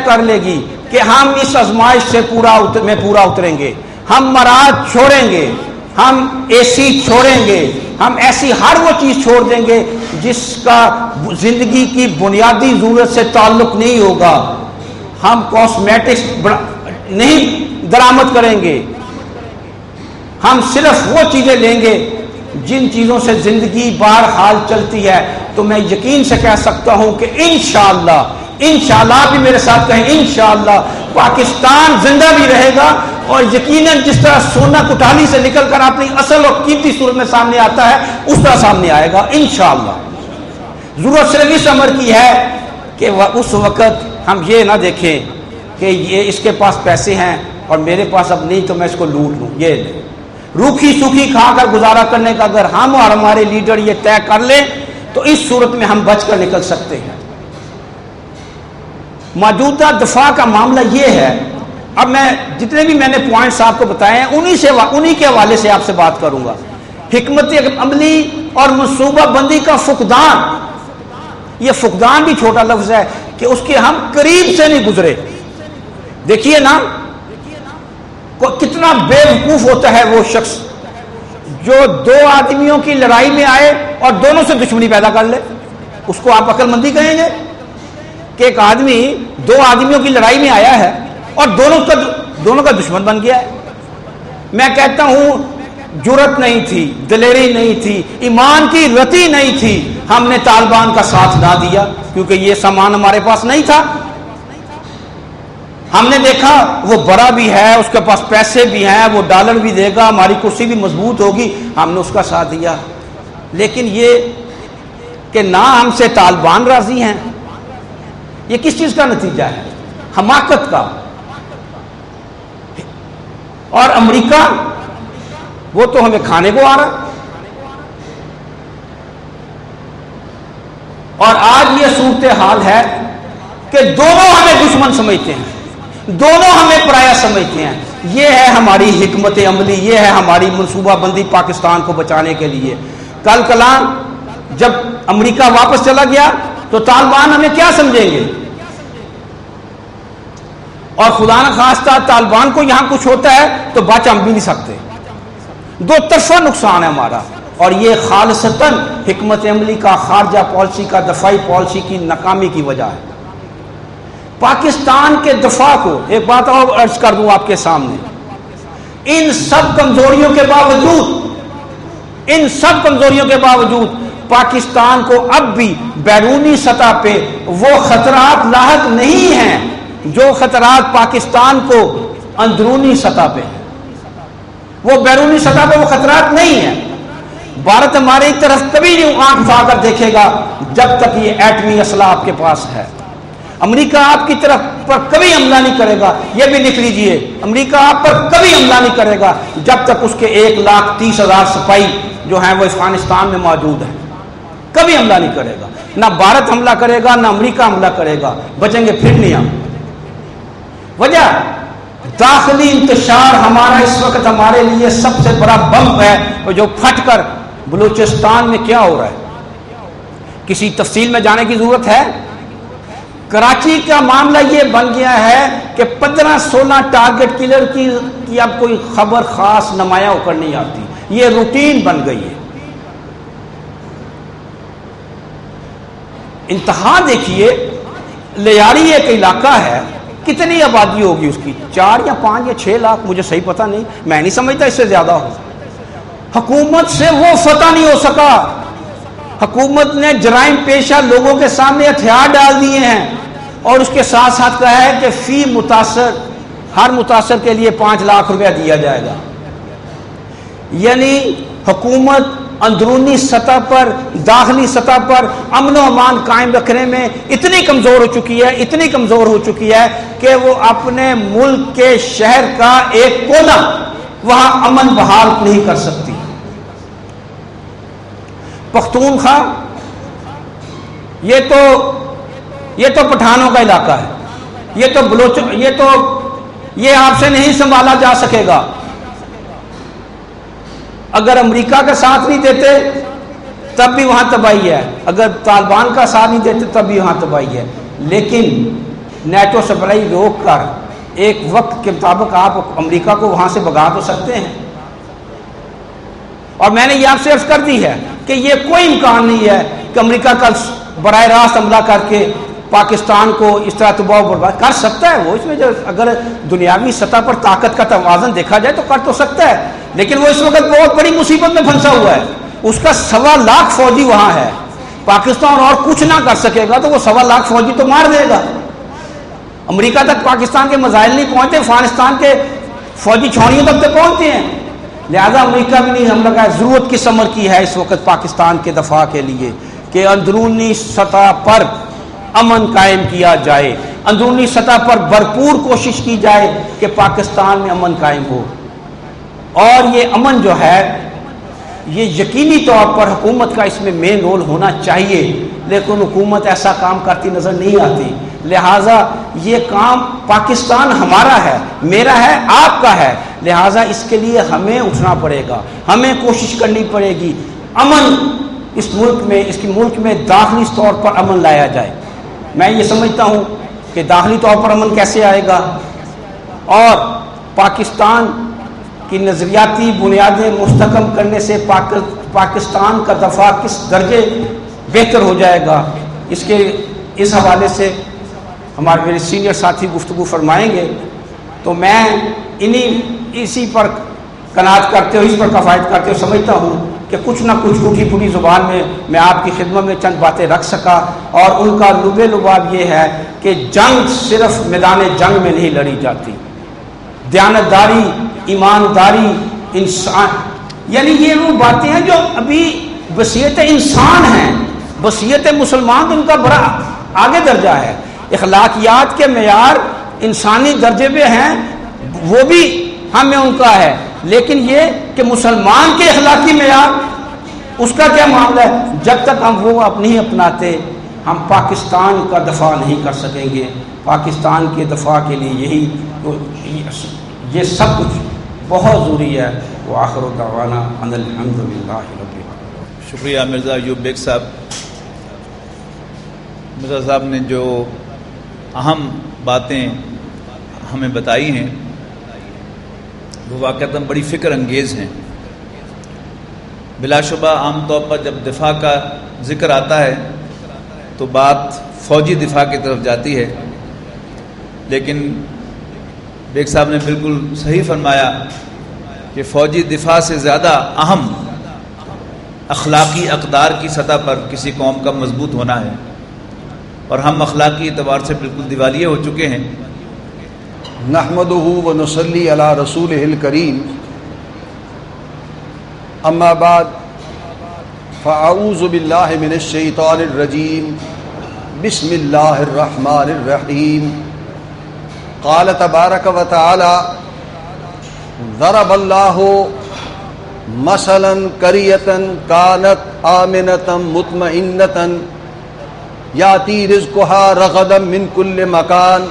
کر لے گی کہ ہم اس آزمائش سے پورا اتریں گے، ہم مراد چھوڑیں گے، ہم اے سی چھوڑیں گے، ہم ایسی ہر وہ چیز چھوڑ دیں گے جس کا زندگی کی بنیادی ضرورت سے تعلق نہیں ہوگا، ہم کاسمیٹکس نہیں درآمد کریں گے، ہم صرف وہ چیزیں لیں گے جن چیزوں سے زندگی بہرحال چلتی ہے، تو میں یقین سے کہہ سکتا ہوں کہ انشاءاللہ بھی میرے ساتھ کہیں انشاءاللہ پاکستان زندہ بھی رہے گا، اور یقیناً جس طرح سونا کٹالی سے نکل کر اپنی اصل اور قیمتی صورت میں سامنے آتا ہے اس طرح سامنے آئے گا انشاءاللہ۔ ضرورت صرف اس عمر کی ہے کہ اس وقت ہم یہ نہ دیکھیں کہ یہ اس کے پاس پیسے ہیں اور میرے پاس اب نہیں تو میں اس کو لوٹ لوں، یہ نہیں۔ روکھی سوکھی کھا کر گزارا کرنے کا اگر ہم اور ہمارے لیڈر یہ طے کر لیں تو اس صورت میں ہم بچ کر نکل سکتے ہیں۔ موجودہ دفاع کا معاملہ یہ ہے، اب میں جتنے بھی میں نے پوائنٹس آپ کو بتائے ہیں انہی کے حوالے سے آپ سے بات کروں گا۔ حکمت عملی اور منصوبہ بندی کا فقدان، یہ فقدان بھی چھوٹا لفظ ہے کہ اس کے ہم قریب سے نہیں گزرے۔ دیکھیے نا کتنا بے وقوف ہوتا ہے وہ شخص جو دو آدمیوں کی لڑائی میں آئے اور دونوں سے دشمنی پیدا کر لے، اس کو آپ عقل مندی کہیں گے؟ کہ ایک آدمی دو آدمیوں کی لڑائی میں آیا ہے اور دونوں کا دشمن بن گیا ہے۔ میں کہتا ہوں جرت نہیں تھی، دلیری نہیں تھی، ایمان کی رتی نہیں تھی، ہم نے طالبان کا ساتھ نہ دیا کیونکہ یہ سامان ہمارے پاس نہیں تھا۔ ہم نے دیکھا وہ بڑا بھی ہے، اس کے پاس پیسے بھی ہیں، وہ ڈالر بھی دے گا، ہماری کرسی بھی مضبوط ہوگی، ہم نے اس کا ساتھ دیا۔ لیکن یہ کہ نہ ہم سے طالبان راضی ہیں، یہ کس چیز کا نتیجہ ہے؟ حماقت کا۔ اور امریکہ وہ تو ہمیں کھانے کو آ رہا، اور آج یہ صورتحال ہے کہ دونوں ہمیں دشمن سمجھتے ہیں، دونوں ہمیں پرایا سمجھتے ہیں۔ یہ ہے ہماری حکمت عملی، یہ ہے ہماری منصوبہ بندی پاکستان کو بچانے کے لیے۔ کل کلام جب امریکہ واپس چلا گیا تو طالبان ہمیں کیا سمجھیں گے؟ اور خدا نہ خواستہ طالبان کو یہاں کچھ ہوتا ہے تو بچ ہم بھی نہیں سکتے۔ دو طرفہ نقصان ہے ہمارا، اور یہ خالصتاً حکمت عملی کا، خارجہ پالیسی کا، دفاعی پالیسی کی ناکامی کی وجہ ہے۔ پاکستان کے دفاع کو ایک بات اور عرض کر دوں آپ کے سامنے، ان سب کمزوریوں کے باوجود پاکستان کو اب بھی بیرونی سطح پہ وہ خطرات لاحق نہیں ہیں جو خطرات پاکستان کو اندرونی سطح پہ ہیں۔ وہ بیرونی سطح پہ وہ خطرات نہیں ہیں۔ بھارت ہماری طرف کبھی نہیں آنکھ اٹھا کر دیکھے گا جب تک یہ ایٹمی اسلحہ آپ کے پاس ہے۔ امریکہ آپ کی طرف پر کبھی حملہ نہیں کرے گا، یہ بھی لکھ لیجئے، امریکہ آپ پر کبھی حملہ نہیں کرے گا جب تک اس کے 1,30,000 سپاہی جو ہیں وہ افغانستان میں موجود ہیں۔ کبھی حملہ نہیں کرے گا، نہ بھارت حملہ کرے گا، نہ امریکہ حملہ کرے گا، بچیں گے پھر نہیں ہم۔ وجہ داخلی انتشار ہمارا اس وقت ہمارے لیے سب سے بڑا بم ہے، اور جو پھٹ کر بلوچستان میں کیا ہو رہا ہے کسی تفصیل میں جانے کی ضرورت ہے؟ کراچی کا معاملہ یہ بن گیا ہے کہ 15-16 ٹارگٹ کلر کی اب کوئی خبر خاص نمایاں ہو کر نہیں آتی، یہ روٹین بن گئی ہے۔ انتہا دیکھیے، لیاری ایک علاقہ ہے، کتنی آبادی ہوگی اس کی؟ 4 یا 5 یا 6 لاکھ، مجھے صحیح پتہ نہیں، میں نہیں سمجھتا اس سے زیادہ ہو۔ حکومت سے وہ فتح نہیں ہو سکا، حکومت نے جرائم پیشہ لوگوں کے سامنے ہتھیار ڈال دیے ہیں، اور اس کے ساتھ ساتھ کہا ہے کہ فی متاثر، ہر متاثر کے لیے 5 لاکھ روپیہ دیا جائے گا۔ یعنی حکومت اندرونی سطح پر، داخلی سطح پر امن و امان قائم رکھنے میں اتنی کمزور ہو چکی ہے، اتنی کمزور ہو چکی ہے کہ وہ اپنے ملک کے شہر کا ایک کونا وہاں امن بحال نہیں کر سکتی۔ پختونخوا یہ تو پٹھانوں کا علاقہ ہے، یہ آپ سے نہیں سنبھالا جا سکے گا۔ اگر امریکہ کا ساتھ نہیں دیتے تب بھی وہاں تباہی ہے، اگر طالبان کا ساتھ نہیں دیتے تب بھی وہاں تباہی ہے۔ لیکن نیٹو سپلائی روک کر ایک وقت کے مطابق آپ امریکہ کو وہاں سے بھگا تو سکتے ہیں، اور میں نے یہ آپ سے عرض کر دی ہے کہ یہ کوئی امکان نہیں ہے کہ امریکہ کل براہ راست حملہ کر کے پاکستان کو اس طرح تباہ و برباد کر سکتا ہے۔ وہ اس میں جو اگر دنیاوی سطح پر طاقت کا توازن دیکھا جائے تو کر تو سکتا ہے، لیکن وہ اس وقت بہت بڑی مصیبت میں پھنسا ہوا ہے۔ اس کا 1.25 لاکھ فوجی وہاں ہے، پاکستان اور کچھ نہ کر سکے گا تو وہ 1.25 لاکھ فوجی تو مار دے گا۔ امریکہ تک پاکستان کے میزائل نہیں پہنچتے، افغانستان کے فوجی چھاؤنیوں تک تو پہنچتے ہیں، لہذا امریکہ بھی نہیں ہم لگا۔ ضرورت کس امر کی ہے اس وقت پاکستان کے دفاع کے لیے کہ اندرونی سطح پر امن قائم کیا جائے، اندرونی سطح پر بھرپور کوشش کی جائے کہ پاکستان میں امن قائم ہو۔ اور یہ امن جو ہے یہ یقینی طور پر حکومت کا اس میں مین رول ہونا چاہیے، لیکن حکومت ایسا کام کرتی نظر نہیں آتی۔ لہٰذا یہ کام پاکستان ہمارا ہے، میرا ہے، آپ کا ہے، لہٰذا اس کے لیے ہمیں اٹھنا پڑے گا، ہمیں کوشش کرنی پڑے گی امن اس ملک میں، اس کے ملک میں داخلی طور پر امن لایا جائے۔ میں یہ سمجھتا ہوں کہ داخلی طور پر امن کیسے آئے گا، اور پاکستان کی نظریاتی بنیادیں مستحکم کرنے سے پاکستان کا دفاع کس درجے بہتر ہو جائے گا، اس حوالے سے ہمارے میرے سینئر ساتھی گفتگو فرمائیں گے۔ تو میں اسی پر قناعت کرتے ہوئے، اس پر کفایت کرتے ہوئے سمجھتا ہوں کہ کچھ نہ کچھ ٹوٹی پھوٹی زبان میں آپ کی خدمت میں چند باتیں رکھ سکا، اور ان کا لبے لباب یہ ہے کہ جنگ صرف میدان جنگ میں نہیں لڑی جاتی، دیانتداری، ایمانداری، انسان، یعنی یہ وہ باتیں ہیں جو ابھی بصیرت انسان ہیں، بصیرت مسلمان ان کا بڑا آگے درجہ ہے۔ اخلاقیات کے معیار انسانی درجے پہ ہیں، وہ بھی ہمیں ان کا ہے، لیکن یہ کہ مسلمان کے اخلاقی معیار اس کا کیا معاملہ ہے؟ جب تک ہم وہ نہیں اپناتے ہم پاکستان کا دفاع نہیں کر سکیں گے۔ پاکستان کے دفاع کے لیے یہ سب کچھ بہت ضروری ہے۔ وآخر دعوانا ان الحمد للہ رب العالمین۔ شکریہ مرزا ایوب بیگ صاحب۔ مرزا صاحب نے جو اہم باتیں ہمیں بتائی ہیں وہ واقعتاً بڑی فکر انگیز ہیں۔ بلا شبہ عام طور پر جب دفاع کا ذکر آتا ہے تو بات فوجی دفاع کی طرف جاتی ہے، لیکن بیگ صاحب نے بالکل صحیح فرمایا کہ فوجی دفاع سے زیادہ اہم اخلاقی اقدار کی سطح پر کسی قوم کا مضبوط ہونا ہے، اور ہم اخلاقی اعتبار سے بالکل دیوالیے ہو چکے ہیں۔ نحمدہ و نصلی علی رسولہ الکریم، اما بعد فاعوذ باللہ من الشیطان الرجیم، بسم اللہ الرحمن الرحیم۔ قال تبارک و تعالی ضرب اللہ مثلا قریۃ کانت آمنۃ مطمئنۃ یاتی رزقها رغدا من کل مکان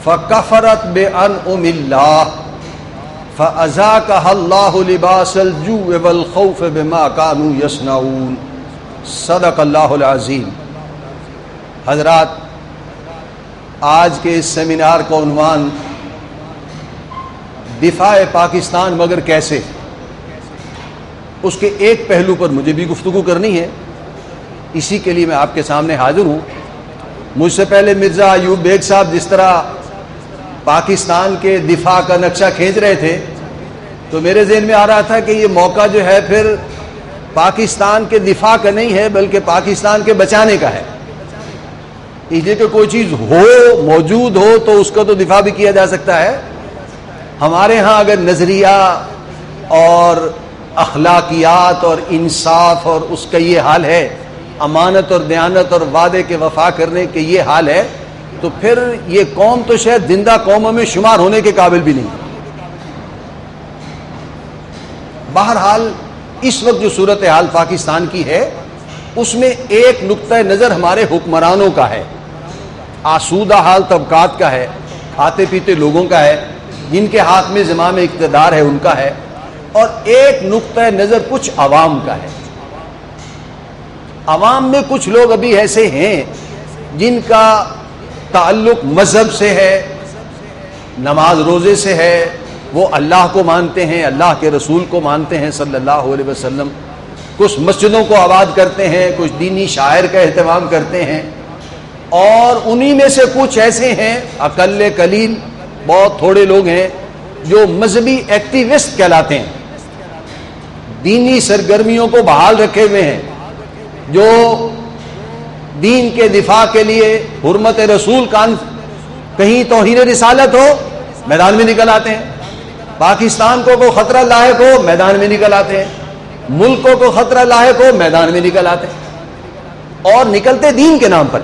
فکفرت بانعم اللہ فاذاقها اللہ لباس الجوع والخوف بما كانوا یصنعون۔ صدق اللہ العظیم۔ حضرات، آج کے اس سیمینار کا عنوان دفاع پاکستان مگر کیسے، اس کے ایک پہلو پر مجھے بھی گفتگو کرنی ہے، اسی کے لیے میں آپ کے سامنے حاضر ہوں۔ مجھ سے پہلے مرزا ایوب بیگ صاحب جس طرح پاکستان کے دفاع کا نقشہ کھینچ رہے تھے تو میرے ذہن میں آ رہا تھا کہ یہ موقع جو ہے پھر پاکستان کے دفاع کا نہیں ہے بلکہ پاکستان کے بچانے کا ہے۔ اس لیے کہ کوئی چیز ہو، موجود ہو تو اس کا تو دفاع بھی کیا جا سکتا ہے۔ ہمارے ہاں اگر نظریہ اور اخلاقیات اور انصاف اور اس کا یہ حال ہے، امانت اور دیانت اور وعدے کے وفا کرنے کے یہ حال ہے، تو پھر یہ قوم تو شاید زندہ قوموں میں شمار ہونے کے قابل بھی نہیں۔ بہرحال اس وقت جو صورتحال پاکستان کی ہے اس میں ایک نقطہ نظر ہمارے حکمرانوں کا ہے، آسودہ حال طبقات کا ہے، کھاتے پیتے لوگوں کا ہے، جن کے ہاتھ میں زمام اقتدار ہے ان کا ہے، اور ایک نقطہ نظر کچھ عوام کا ہے۔ عوام میں کچھ لوگ ابھی ایسے ہیں جن کا تعلق مذہب سے ہے، نماز روزے سے ہے، وہ اللہ کو مانتے ہیں، اللہ کے رسول کو مانتے ہیں صلی اللہ علیہ وسلم، کچھ مسجدوں کو آباد کرتے ہیں، کچھ دینی شاعر کا اہتمام کرتے ہیں، اور انہی میں سے کچھ ایسے ہیں، اقل قلیل بہت تھوڑے لوگ ہیں جو مذہبی ایکٹیوسٹ کہلاتے ہیں، دینی سرگرمیوں کو بحال رکھے ہوئے ہیں، جو دین کے دفاع کے لیے حرمت رسول کہیں توہین رسالت ہو میدان میں نکل آتے ہیں، پاکستان کو کوئی خطرہ لاحق ہو میدان میں نکل آتے ہیں، ملکوں کو خطرہ لاحق ہو میدان میں نکل آتے ہیں، اور نکلتے دین کے نام پر۔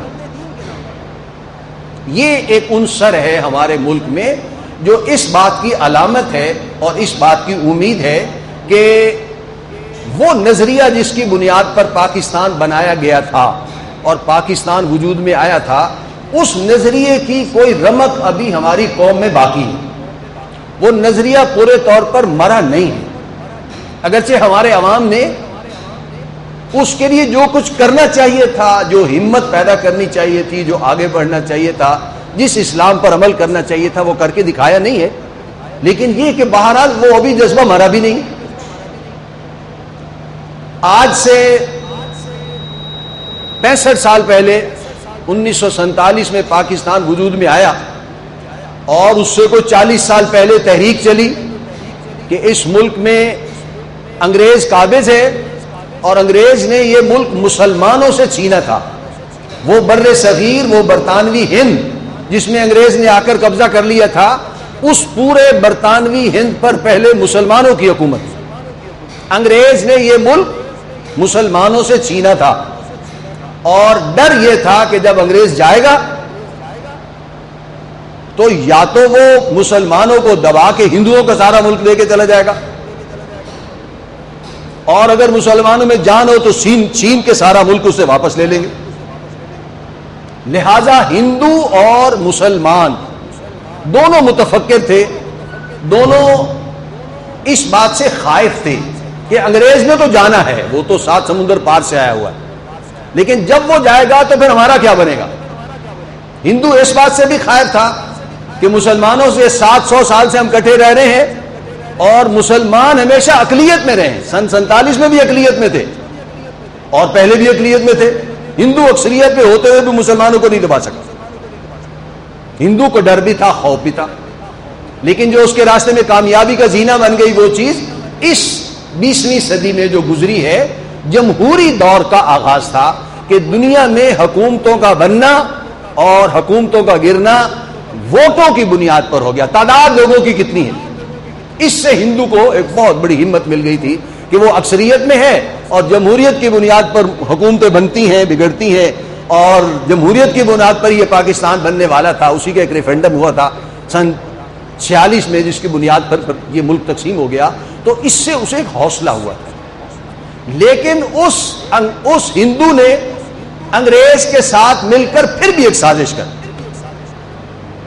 یہ ایک عنصر ہے ہمارے ملک میں جو اس بات کی علامت ہے اور اس بات کی امید ہے کہ وہ نظریہ جس کی بنیاد پر پاکستان بنایا گیا تھا اور پاکستان وجود میں آیا تھا، اس نظریے کی کوئی رمق ابھی ہماری قوم میں باقی ہے، وہ نظریہ پورے طور پر مرا نہیں ہے۔ اگرچہ ہمارے عوام نے اس کے لیے جو کچھ کرنا چاہیے تھا، جو ہمت پیدا کرنی چاہیے تھی، جو آگے بڑھنا چاہیے تھا، جس اسلام پر عمل کرنا چاہیے تھا، وہ کر کے دکھایا نہیں ہے، لیکن یہ کہ بہرحال وہ ابھی جذبہ مرا بھی نہیں۔ آج سے 65 سال پہلے 1947 میں پاکستان وجود میں آیا، اور اس سے کوئی 40 سال پہلے تحریک چلی کہ اس ملک میں انگریز قابض ہے، اور انگریز نے یہ ملک مسلمانوں سے چھینا تھا۔ وہ بر صغیر، وہ برطانوی ہند جس میں انگریز نے آ کر قبضہ کر لیا تھا، اس پورے برطانوی ہند پر پہلے مسلمانوں کی حکومت تھی۔ انگریز نے یہ ملک مسلمانوں سے چھینا تھا، اور ڈر یہ تھا کہ جب انگریز جائے گا تو یا تو وہ مسلمانوں کو دبا کے ہندوؤں کا سارا ملک لے کے چلا جائے گا، اور اگر مسلمانوں میں جان ہو تو چین کے سارا ملک اس سے واپس لے لیں گے۔ لہذا ہندو اور مسلمان دونوں متفکر تھے، دونوں اس بات سے خائف تھے کہ انگریز نے تو جانا ہے، وہ تو 7 سمندر پار سے آیا ہوا ہے، لیکن جب وہ جائے گا تو پھر ہمارا کیا بنے گا۔ ہندو اس بات سے بھی خائف تھا کہ مسلمانوں سے 700 سال سے ہم کٹے رہ رہے ہیں، اور مسلمان ہمیشہ اقلیت میں رہے ہیں، سن 47 میں بھی اقلیت میں تھے اور پہلے بھی اقلیت میں تھے، ہندو اکثریت پہ ہوتے ہوئے بھی مسلمانوں کو نہیں دبا سکا۔ ہندو کو ڈر بھی تھا، خوف بھی تھا، لیکن جو اس کے راستے میں کامیابی کا زینہ بن گئی وہ چیز اس 20ویں صدی میں جو گزری ہے، جمہوری دور کا آغاز تھا کہ دنیا میں حکومتوں کا بننا اور حکومتوں کا گرنا ووٹوں کی بنیاد پر ہو گیا، تعداد لوگوں کی کتنی ہے۔ اس سے ہندو کو ایک بہت بڑی ہمت مل گئی تھی کہ وہ اکثریت میں ہے اور جمہوریت کی بنیاد پر حکومتیں بنتی ہیں، بگڑتی ہیں، اور جمہوریت کی بنیاد پر یہ پاکستان بننے والا تھا۔ اسی کا ایک ریفرنڈم ہوا تھا سن 46 میں، جس کی بنیاد پر یہ ملک تقسیم ہو گیا، تو اس سے اسے ایک حوصلہ ہوا تھا۔ لیکن اس ہندو نے انگریز کے ساتھ مل کر پھر بھی ایک سازش کر،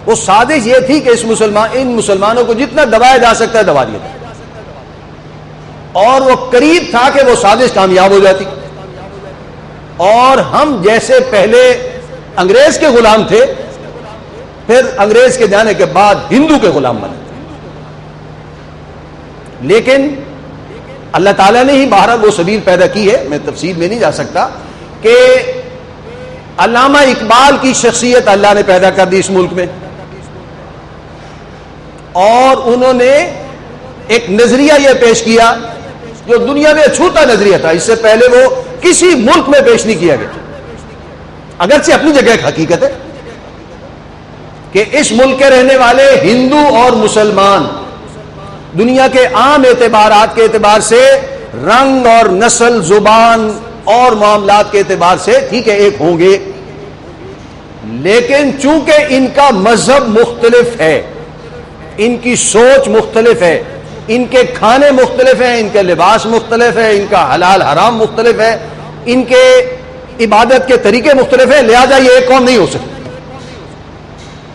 وہ سازش یہ تھی کہ ان مسلمانوں کو جتنا دبایا جا سکتا ہے دبا دیا تھا، اور وہ قریب تھا کہ وہ سازش کامیاب ہو جاتی، اور ہم جیسے پہلے انگریز کے غلام تھے، پھر انگریز کے جانے کے بعد ہندو کے غلام بنے. لیکن اللہ تعالیٰ نے ہی بہرحال وہ سبیل پیدا کی ہے. میں تفصیل میں نہیں جا سکتا کہ علامہ اقبال کی شخصیت اللہ نے پیدا کر دی اس ملک میں، اور انہوں نے ایک نظریہ یہ پیش کیا جو دنیا میں اچھوتا نظریہ تھا، اس سے پہلے وہ کسی ملک میں پیش نہیں کیا گیا، اگرچہ اپنی جگہ ایک حقیقت ہے کہ اس ملک کے رہنے والے ہندو اور مسلمان دنیا کے عام اعتبارات کے اعتبار سے، رنگ اور نسل، زبان اور معاملات کے اعتبار سے ٹھیک ہے ایک ہوں گے، لیکن چونکہ ان کا مذہب مختلف ہے، ان کی سوچ مختلف ہے، ان کے کھانے مختلف ہیں، ان کے لباس مختلف ہے، ان کا حلال حرام مختلف ہے، ان کے عبادت کے طریقے مختلف ہیں، لہذا یہ ایک قوم نہیں ہو سکتی.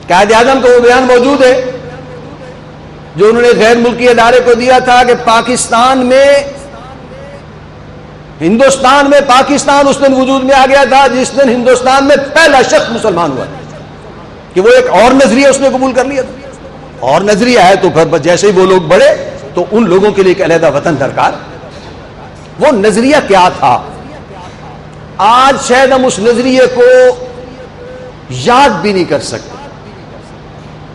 قائد اعظم کا وہ بیان موجود ہے جو انہوں نے غیر ملکی ادارے کو دیا تھا کہ پاکستان میں پاکستان اس دن وجود میں آ گیا تھا جس دن ہندوستان میں پہلا شخص مسلمان ہوا تھا، کہ وہ ایک اور نظریہ اس نے قبول کر لیا تھا. اور نظریہ ہے تو پھر جیسے ہی وہ لوگ بڑھے تو ان لوگوں کے لیے ایک علیحدہ وطن درکار. وہ نظریہ کیا تھا؟ آج شاید ہم اس نظریے کو یاد بھی نہیں کر سکتے.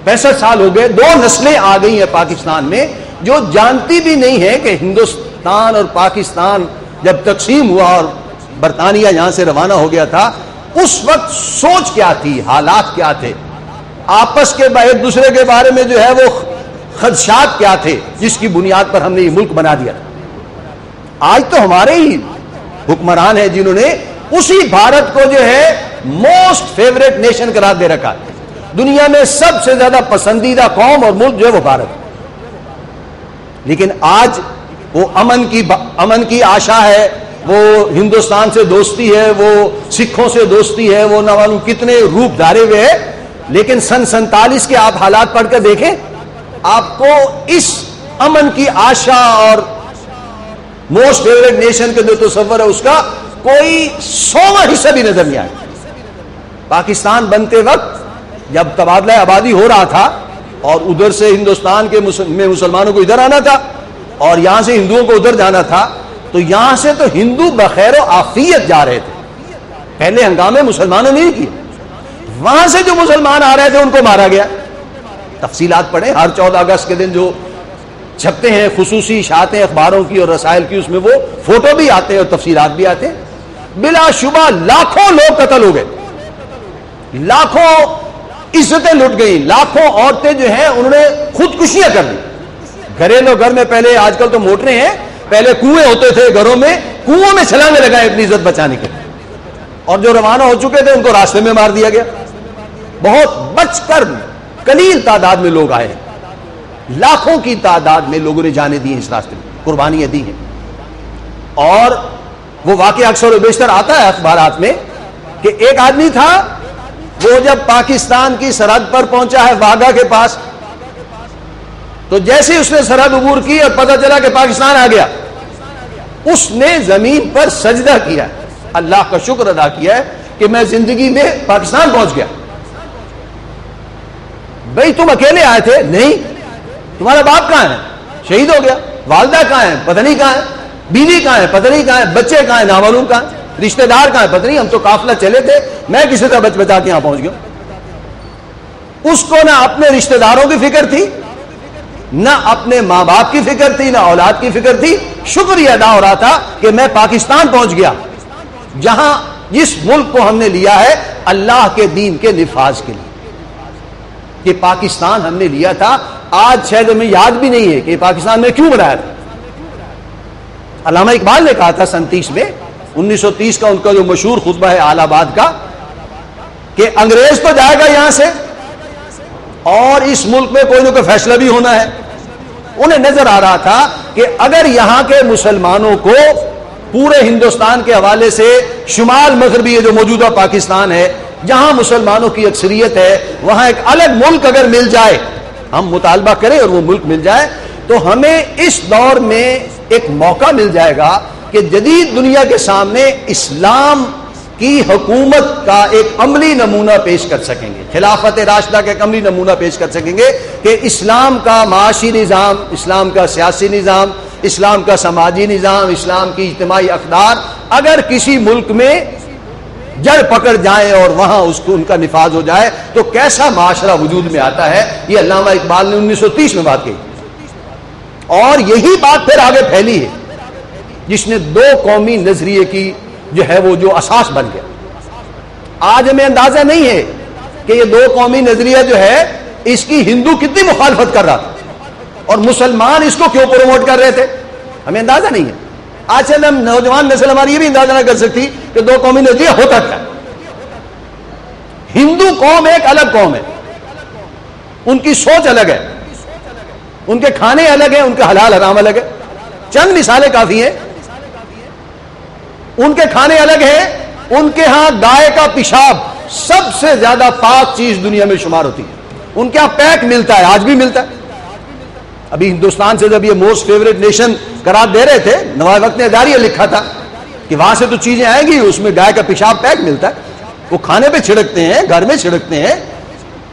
65 سال ہو گئے، 2 نسلیں آ گئی ہیں پاکستان میں جو جانتی بھی نہیں ہے کہ ہندوستان اور پاکستان جب تقسیم ہوا اور برطانیہ یہاں سے روانہ ہو گیا تھا، اس وقت سوچ کیا تھی، حالات کیا تھے، آپس کے ایک دوسرے کے بارے میں جو ہے وہ خدشات کیا تھے، جس کی بنیاد پر ہم نے یہ ملک بنا دیا تھا. آج تو ہمارے ہی حکمران ہیں جنہوں نے اسی بھارت کو جو ہے موسٹ فیوریٹ نیشن قرار دے رکھا. دنیا میں سب سے زیادہ پسندیدہ قوم اور ملک جو ہے وہ بھارت. لیکن آج وہ امن کی آشا ہے، وہ ہندوستان سے دوستی ہے، وہ سکھوں سے دوستی ہے، وہ نہ معلوم کتنے روپ دھارے ہوئے ہے. لیکن سن 47 کے آپ حالات پڑھ کر دیکھیں، آپ کو اس امن کی آشا اور موسٹ فیوریٹ نیشن کے جو تصور ہے اس کا کوئی 100واں حصہ بھی نظر نہیں آیا. پاکستان بنتے وقت جب تبادلہ آبادی ہو رہا تھا اور ادھر سے ہندوستان کے میں مسلمانوں کو ادھر آنا تھا اور یہاں سے ہندوؤں کو ادھر جانا تھا، تو یہاں سے تو ہندو بخیر و عافیت جا رہے تھے. پہلے ہنگامے مسلمانوں نے نہیں کیے، وہاں سے جو مسلمان آ رہے تھے ان کو مارا گیا. تفصیلات پڑھیں، ہر 14 اگست کے دن جو چھپتے ہیں خصوصی اشاعتیں اخباروں کی اور رسائل کی، اس میں وہ فوٹو بھی آتے ہیں اور تفصیلات بھی آتے ہیں. بلا شبہ لاکھوں لوگ قتل ہو گئے، لاکھوں عزتیں لٹ گئی، لاکھوں عورتیں جو ہیں انہوں نے خودکشیاں کر لی. گھریلو گھر میں پہلے، آج کل تو موٹریں ہیں، پہلے کنویں ہوتے تھے گھروں میں، کنووں میں چھلانگیں لگائیں اپنی عزت بچانے کے لیے، اور جو روانہ ہو چکے تھے ان کو راستے میں مار دیا گیا. بہت بچ کر قلیل تعداد میں لوگ آئے، لاکھوں کی تعداد میں لوگوں نے جانے دی ہیں اس راستے میں، قربانیاں دی ہیں. اور وہ واقعہ اکثر و بیشتر آتا ہے اخبارات میں کہ ایک آدمی تھا، وہ جب پاکستان کی سرحد پر پہنچا ہے واگا کے پاس، تو جیسے اس نے سرحد عبور کی اور پتہ چلا کہ پاکستان آ گیا، اس نے زمین پر سجدہ کیا، اللہ کا شکر ادا کیا ہے کہ میں زندگی میں پاکستان پہنچ گیا. بھئی تم اکیلے آئے تھے؟ نہیں. تمہارا باپ کہاں ہے؟ شہید ہو گیا. والدہ کہاں ہے؟ پتہ نہیں کہاں ہے. بیوی کہاں ہے؟ پتہ نہیں کہاں ہے. بچے کہاں ہیں؟ نامعلوم کہاں ہے. رشتہ دار کہاں ہے؟ پتہ نہیں. ہم تو قافلہ چلے تھے، میں کسی طرح بچ بچا کے یہاں پہنچ گیا. اس کو نہ اپنے رشتہ داروں کی فکر تھی، نہ اپنے ماں باپ کی فکر تھی، نہ اولاد کی فکر تھی. شکریہ ادا ہو رہا تھا کہ میں پاکستان پہنچ گیا، جہاں جس ملک کو ہم نے لیا ہے اللہ کے دین کے نفاذ کے لیے. کہ پاکستان ہم نے لیا تھا، آج شاید ہمیں یاد بھی نہیں ہے کہ پاکستان میں کیوں بنایا تھا. علامہ اقبال نے کہا تھا 37 میں، 1930 کا ان کا جو مشہور خطبہ ہے الہ آباد کا، کہ انگریز تو جائے گا یہاں سے اور اس ملک میں کوئی نہ کوئی فیصلہ بھی ہونا ہے. انہیں نظر آ رہا تھا کہ اگر یہاں کے مسلمانوں کو پورے ہندوستان کے حوالے سے شمال مغربی جو موجودہ پاکستان ہے جہاں مسلمانوں کی اکثریت ہے وہاں ایک الگ ملک اگر مل جائے، ہم مطالبہ کریں اور وہ ملک مل جائے، تو ہمیں اس دور میں ایک موقع مل جائے گا کہ جدید دنیا کے سامنے اسلام کی حکومت کا ایک عملی نمونہ پیش کر سکیں گے، خلافت راشدہ کا ایک عملی نمونہ پیش کر سکیں گے کہ اسلام کا معاشی نظام، اسلام کا سیاسی نظام، اسلام کا سماجی نظام، اسلام کی اجتماعی اقدار اگر کسی ملک میں جڑ پکڑ جائیں اور وہاں اس کو ان کا نفاذ ہو جائے تو کیسا معاشرہ وجود میں آتا ہے۔ یہ علامہ اقبال نے 1930 میں بات کہی، اور یہی بات پھر آگے پھیلی ہے جس نے دو قومی نظریے کی جو ہے وہ جو اساس بن گیا۔ آج ہمیں اندازہ نہیں ہے کہ یہ دو قومی نظریہ جو ہے اس کی ہندو کتنی مخالفت کر رہا تھا اور مسلمان اس کو کیوں پروموٹ کر رہے تھے، ہمیں اندازہ نہیں ہے۔ آج سے ہم نوجوان نسل ہماری یہ بھی اندازہ نہ کر سکتی کہ دو قومی نظریہ ہوتا کیا۔ ہندو قوم ایک الگ قوم ہے، ان کی سوچ الگ ہے، ان کے کھانے الگ ہیں، ان کے حلال حرام الگ ہے۔ چند مثالیں کافی ہیں۔ ان کے کھانے الگ ہیں، ان کے ہاں گائے کا پیشاب سب سے زیادہ پاک چیز دنیا میں شمار ہوتی ہے، ان کے ہاں پیک ملتا ہے، آج بھی ملتا ہے۔ ابھی ہندوستان سے جب یہ موسٹ فیوریٹ نیشن قرار دے رہے تھے، نوائے وقت نے اداریہ لکھا تھا کہ وہاں سے تو چیزیں آئیں گی، اس میں گائے کا پیشاب پیک ملتا ہے، وہ کھانے پہ چھڑکتے ہیں، گھر میں چھڑکتے ہیں،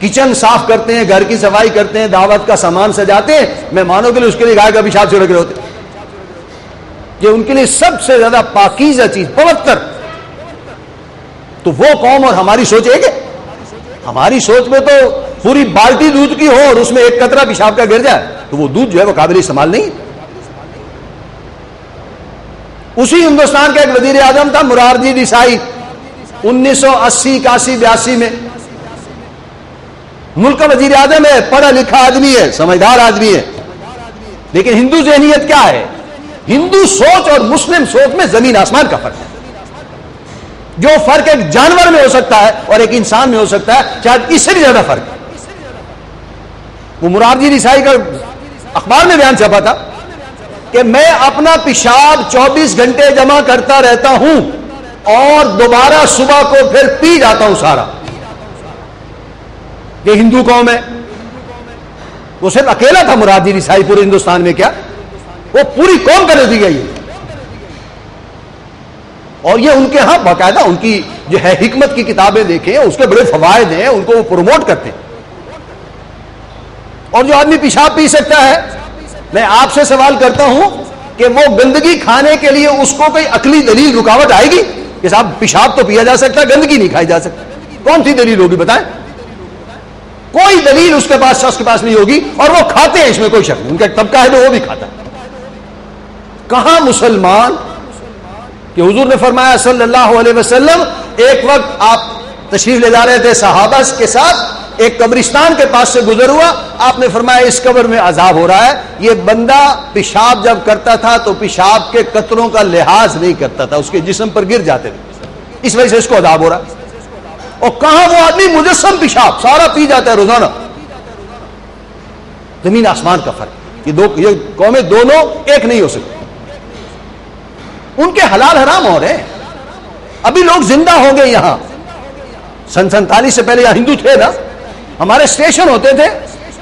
کچن صاف کرتے ہیں، گھر کی صفائی کرتے ہیں، دعوت کا سامان سجاتے ہیں، مہمانوں کے لیے اس کے لیے گائے کا پیشاب چھڑک رہے ہوتے ہیں۔ یہ ان کے لیے سب سے زیادہ پاکیزہ چیز، پوتر۔ تو وہ قوم اور ہماری سوچ ایک ہے۔ ہماری سوچ میں تو پوری بالٹی دودھ کی ہو اور اس میں ایک قطرہ پیشاب کا گر جائے تو وہ دودھ جو ہے وہ قابل استعمال نہیں۔ اسی ہندوستان کا ایک وزیر اعظم تھا مرارجی دیسائی، 1980 81 82 میں ملک کا وزیر اعظم ہے، پڑھا لکھا آدمی ہے، سمجھدار آدمی ہے، لیکن ہندو ذہنیت کیا ہے؟ ہندو سوچ اور مسلم سوچ میں زمین آسمان کا فرق ہے۔ جو فرق ایک جانور میں ہو سکتا ہے اور ایک انسان میں ہو سکتا ہے، شاید اس سے بھی زیادہ فرق ہے۔ وہ مرارجی دیسائی کا اخبار میں بیان چھپا تھا کہ میں اپنا پیشاب 24 گھنٹے جمع کرتا رہتا ہوں اور دوبارہ صبح کو پھر پی جاتا ہوں سارا۔ یہ ہندو قوم ہے۔ وہ صرف اکیلا تھا مرارجی دیسائی پورے ہندوستان میں، کیا وہ پوری قوم کا نتیجہ یہ، اور یہ ان کے ہاں باقاعدہ ان کی جو ہے حکمت کی کتابیں دیکھیں، اس کے بڑے فوائد ہیں، ان کو وہ پروموٹ کرتے ہیں۔ اور جو آدمی پیشاب پی سکتا ہے، میں آپ سے سوال کرتا ہوں کہ وہ گندگی کھانے کے لیے اس کو کوئی عقلی دلیل رکاوٹ آئے گی کہ صاحب پیشاب تو پیا جا سکتا ہے، گندگی نہیں کھائی جا سکتی؟ کون سی دلیل ہوگی بتائیں؟ کوئی دلیل اس کے پاس، شخص کے پاس نہیں ہوگی، اور وہ کھاتے ہیں، اس میں کوئی شک نہیں، ان کا ایک طبقہ ہے جو وہ بھی کھاتا ہے۔ کہاں مسلمان کہ حضور نے فرمایا صلی اللہ علیہ وسلم، ایک وقت آپ تشریف لے جا رہے تھے صحابہ کے ساتھ، ایک قبرستان کے پاس سے گزر ہوا، آپ نے فرمایا اس قبر میں عذاب ہو رہا ہے، یہ بندہ پیشاب جب کرتا تھا تو پیشاب کے قطروں کا لحاظ نہیں کرتا تھا، اس کے جسم پر گر جاتے تھے، اس وجہ سے اس کو عذاب ہو رہا ہے۔ اور کہاں وہ آدمی مجسم پیشاب سارا پی جاتا ہے روزانہ۔ زمین آسمان کا فرق، یہ قومیں دونوں ایک نہیں ہو سکتی۔ ان کے حلال حرام ہو رہے ہیں۔ ابھی لوگ زندہ ہو گئے یہاں، سن 47 سے پہلے یہاں ہندو تھے نا، ہمارے اسٹیشن ہوتے تھے،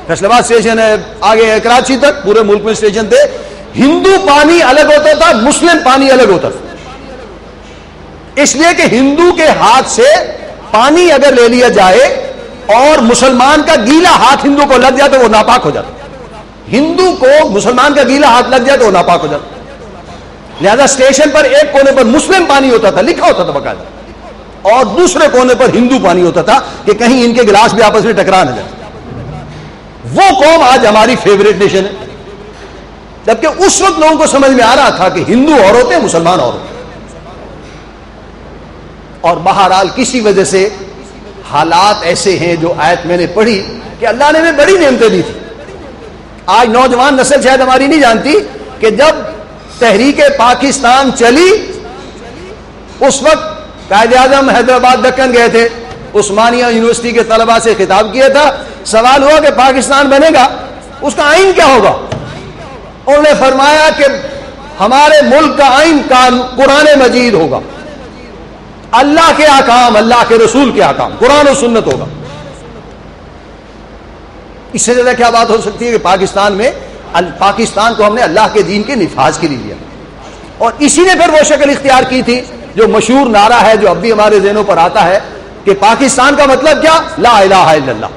فیصل آباد اسٹیشن ہے، آگے کراچی تک، پورے ملک میں اسٹیشن تھے، ہندو پانی الگ ہوتا تھا، مسلم پانی الگ ہوتا تھا، اس لیے کہ ہندو کے ہاتھ سے پانی اگر لے لیا جائے اور مسلمان کا گیلا ہاتھ ہندو کو لگ جائے تو وہ ناپاک ہو جاتا، ہندو کو مسلمان کا گیلا ہاتھ لگ جائے تو وہ ناپاک ہو جاتا۔ لہذا اسٹیشن پر ایک کونے پر مسلم پانی ہوتا تھا، لکھا ہوتا تھا باقاعدہ، اور دوسرے کونے پر ہندو پانی ہوتا تھا کہ کہیں ان کے گلاس بھی آپس میں ٹکرا نہ جائے۔ وہ قوم آج ہماری فیوریٹ نیشن ہے، جبکہ اس وقت لوگوں کو سمجھ میں آ رہا تھا کہ ہندو اور ہوتے ہیں، مسلمان اور ہوتے ہیں۔ اور بہرحال کسی وجہ سے حالات ایسے ہیں، جو آیت میں نے پڑھی کہ اللہ نے ہمیں بڑی نعمتیں دی تھی۔ آج نوجوان نسل شاید ہماری نہیں جانتی کہ جب تحریک پاکستان چلی، اس وقت قائد اعظم حیدرآباد دکن گئے تھے، عثمانیہ یونیورسٹی کے طلباء سے خطاب کیا تھا، سوال ہوا کہ پاکستان بنے گا، اس کا آئین کیا ہوگا؟ انہوں نے فرمایا کہ ہمارے ملک کا آئین قرآن مجید ہوگا، اللہ کے احکام، اللہ کے رسول کے احکام، قرآن و سنت ہوگا. اس سے زیادہ کیا بات ہو سکتی ہے کہ پاکستان کو ہم نے اللہ کے دین کے نفاذ کے لیے لیا، اور اسی نے پھر وہ شکل اختیار کی تھی جو مشہور نعرہ ہے جو اب بھی ہمارے ذہنوں پر آتا ہے کہ پاکستان کا مطلب کیا؟ لا الہ الا اللہ.